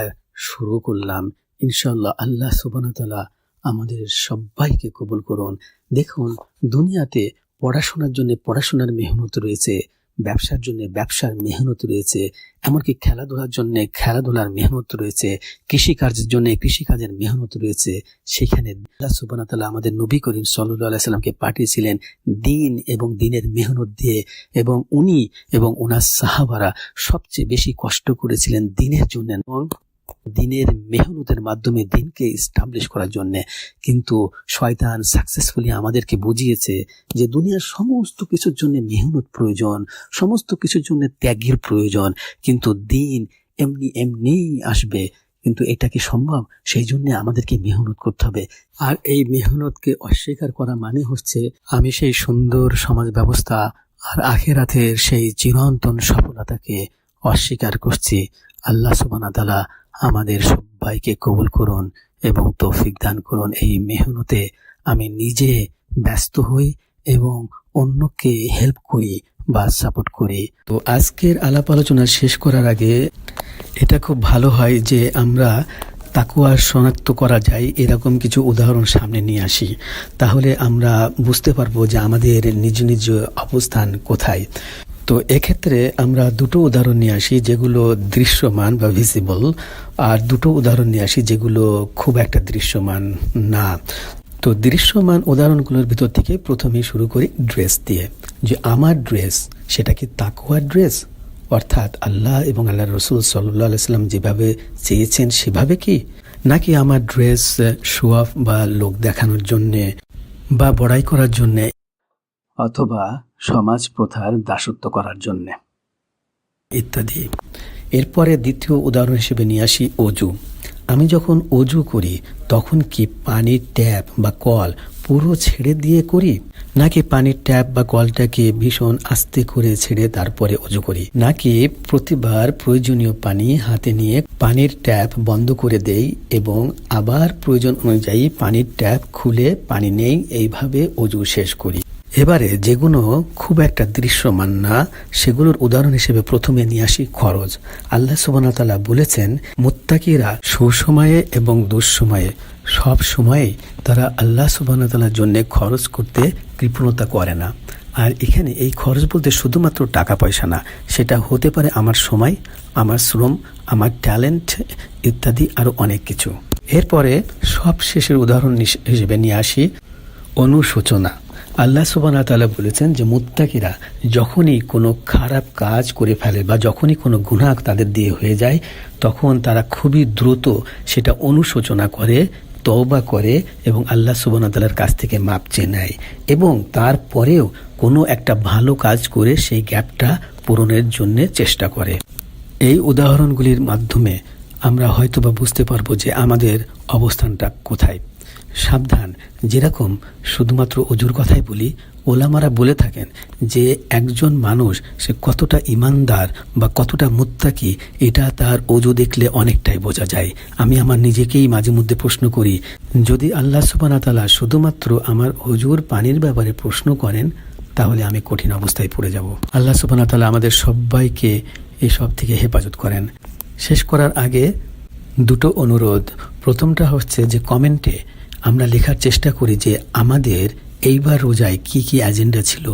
শুরু করলাম। ইনশাআল্লাহ আল্লাহ সুবহানাহু ওয়া তাআলা আমাদের সবাইকে কবুল করুন। দেখুন, দুনিয়াতে পড়াশোনার জন্য পড়াশোনার মেহনত রয়েছে, ব্যবসার জন্য ব্যবসার মেহনত রয়েছে, এমনকি খেলাধুলার জন্য খেলাধুলার মেহনত রয়েছে, কৃষিকার্যের জন্য কৃষিকাজের মেহনত রয়েছে। সেখানে আল্লাহ সুবহানাহু ওয়া তাআলা আমাদের নবী করিম সাল্লাল্লাহু আলাইহি সাল্লামকে পাঠিয়েছিলেন দিন এবং দিনের মেহনত দিয়ে, এবং উনি এবং ওনার সাহাবারা সবচেয়ে বেশি কষ্ট করেছিলেন দিনের জন্য এবং দিনের মেহনতের মাধ্যমে দিনকে এস্টাবলিশ করার জন্য। কিন্তু শয়তান সাকসেসফুলি আমাদেরকে বুঝিয়েছে যে দুনিয়ার সমস্ত কিছুর জন্য মেহনত প্রয়োজন, সমস্ত কিছুর জন্য ত্যাগের প্রয়োজন, কিন্তু দিন এমনি আসবে। কিন্তু এটা কি সম্ভব? সেই জন্য আমাদেরকে মেহনত করতে হবে। আর এই মেহনতকে অস্বীকার করা মানে হচ্ছে আমি সেই সুন্দর সমাজ ব্যবস্থা আর আখিরাতের সেই চিরন্তন সফলতাকে অস্বীকার করছি। আল্লাহ সুবহানাহু ওয়া তাআলা আমাদের সবাইকে কবুল করুন। এবং তৌফিক দান করুন এই মেহনতে আমি নিজে ব্যস্ত হই এবং অন্যকে হেল্প করি বা সাপোর্ট করি। তো আজকের আলাপ আলোচনা শেষ করার আগে এটা খুব ভালো হয় যে আমরা তাকওয়া শনাক্ত করা যায় এরকম কিছু উদাহরণ সামনে নিয়ে আসি, তাহলে আমরা বুঝতে পারবো যে আমাদের নিজ নিজ অবস্থান কোথায়। তো এক্ষেত্রে আমরা দুটো উদাহরণ নিয়ে আসি যেগুলো দৃশ্যমান বা ভিজিবল, আর দুটো উদাহরণ নিয়ে আসি যেগুলো খুব একটা দৃশ্যমান না। তো দৃশ্যমান উদাহরণগুলোর ভিতর থেকে প্রথমেই শুরু করি ড্রেস দিয়ে, যে আমার ড্রেস সেটা কি তাকওয়ার ড্রেস, অর্থাৎ আল্লাহ এবং আল্লাহ রসুল সাল্লাল্লাহু আলাইহি সাল্লাম যেভাবে চেয়েছেন সেভাবে কি, নাকি আমার ড্রেস শো অফ বা লোক দেখানোর জন্যে বা বড়াই করার জন্যে, অথবা সমাজ প্রথার দাসত্ব করার জন্যে ইত্যাদি। এরপরে দ্বিতীয় উদাহরণ হিসেবে নিয়ে আসি অজু। আমি যখন অজু করি তখন কি পানির ট্যাপ বা কল পুরো ছেড়ে দিয়ে করি, নাকি পানির ট্যাপ বা কলটাকে ভীষণ আস্তে করে ছেড়ে তারপরে অজু করি, নাকি প্রতিবার প্রয়োজনীয় পানি হাতে নিয়ে পানির ট্যাপ বন্ধ করে দেই এবং আবার প্রয়োজন অনুযায়ী পানির ট্যাপ খুলে পানি নেই, এইভাবে অজু শেষ করি। এবারে যেগুলো খুব একটা দৃশ্যমান না সেগুলোর উদাহরণ হিসেবে প্রথমে নিয়ে আসি খরচ। আল্লাহ সুবহানাহু ওয়া তাআলা বলেছেন, মুত্তাকিরা সুসময়ে এবং দুঃসময়ে সব সময়ে তারা আল্লাহ সুবহানাহু ওয়া তাআলার জন্য খরচ করতে কৃপণতা করে না। আর এখানে এই খরচ বলতে শুধুমাত্র টাকা পয়সা না, সেটা হতে পারে আমার সময়, আমার শ্রম, আমার ট্যালেন্ট ইত্যাদি আরও অনেক কিছু। এরপরে সব শেষের উদাহরণ হিসেবে নিয়ে আসি অনুশোচনা। আল্লাহ সুবহানাহু ওয়া তাআলা বলেছেন যে মুত্তাকিরা যখনই কোনো খারাপ কাজ করে ফেলে বা যখনই কোনো গুনাহ তাদের দিয়ে হয়ে যায় তখন তারা খুবই দ্রুত সেটা অনুশোচনা করে, তওবা করে এবং আল্লাহ সুবহানাহু ওয়া তাআলার কাছ থেকে মাপ চেয়ে নেয় এবং তারপরেও কোনো একটা ভালো কাজ করে সেই গ্যাপটা পূরণের জন্য চেষ্টা করে। এই উদাহরণগুলির মাধ্যমে আমরা হয়তোবা বুঝতে পারবো যে আমাদের অবস্থানটা কোথায়। সাবধান, যেরকম শুধুমাত্র অজুর কথাই বলি, ওলামারা বলে থাকেন যে একজন মানুষ সে কতটা ইমানদার বা কতটা মুত্তাকি এটা তার অজু দেখলে অনেকটাই বোঝা যায়। আমি আমার নিজেকেই মাঝে মধ্যে প্রশ্ন করি, যদি আল্লাহ সুবহানাহু ওয়া তাআলা শুধুমাত্র আমার অজুর পানির ব্যাপারে প্রশ্ন করেন তাহলে আমি কঠিন অবস্থায় পড়ে যাব। আল্লাহ সুবহানাহু ওয়া তাআলা আমাদের সবাইকে এসব থেকে হেফাজত করেন। শেষ করার আগে দুটো অনুরোধ। প্রথমটা হচ্ছে যে কমেন্টে আমরা লেখার চেষ্টা করি যে আমাদের এইবার রোজায় কি কি এজেন্ডা ছিল,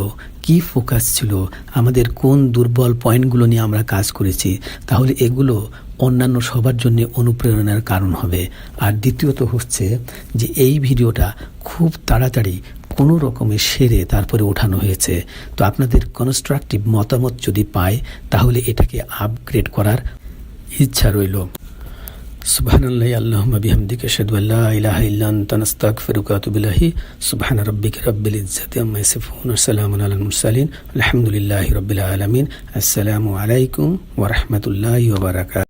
কি ফোকাস ছিল, আমাদের কোন দুর্বল পয়েন্টগুলো নিয়ে আমরা কাজ করেছি, তাহলে এগুলো অন্যান্য সবার জন্য অনুপ্রেরণার কারণ হবে। আর দ্বিতীয়ত হচ্ছে যে এই ভিডিওটা খুব তাড়াতাড়ি কোনো রকমের সেরে তারপরে ওঠানো হয়েছে, তো আপনাদের কনস্ট্রাকটিভ মতামত যদি পায় তাহলে এটাকে আপগ্রেড করার ইচ্ছা রইল। সুবহানাল্লাহি আল্লাহুম্মা বিহামদিকা আশহাদু আল্লা ইলাহা ইল্লা আনতা নাস্তাগফিরুকা ওয়া আতুবু ইলাইহি। সুবহানা রাব্বিকা রাব্বিল ইজ্জাতি আম্মা ইয়াসিফুন ওয়া সালামুন আলাল মুরসালিন আলহামদুলিল্লাহি রাব্বিল আলামিন। আসসালামু আলাইকুম ওয়া রাহমাতুল্লাহি ওয়া বারাকাতুহু।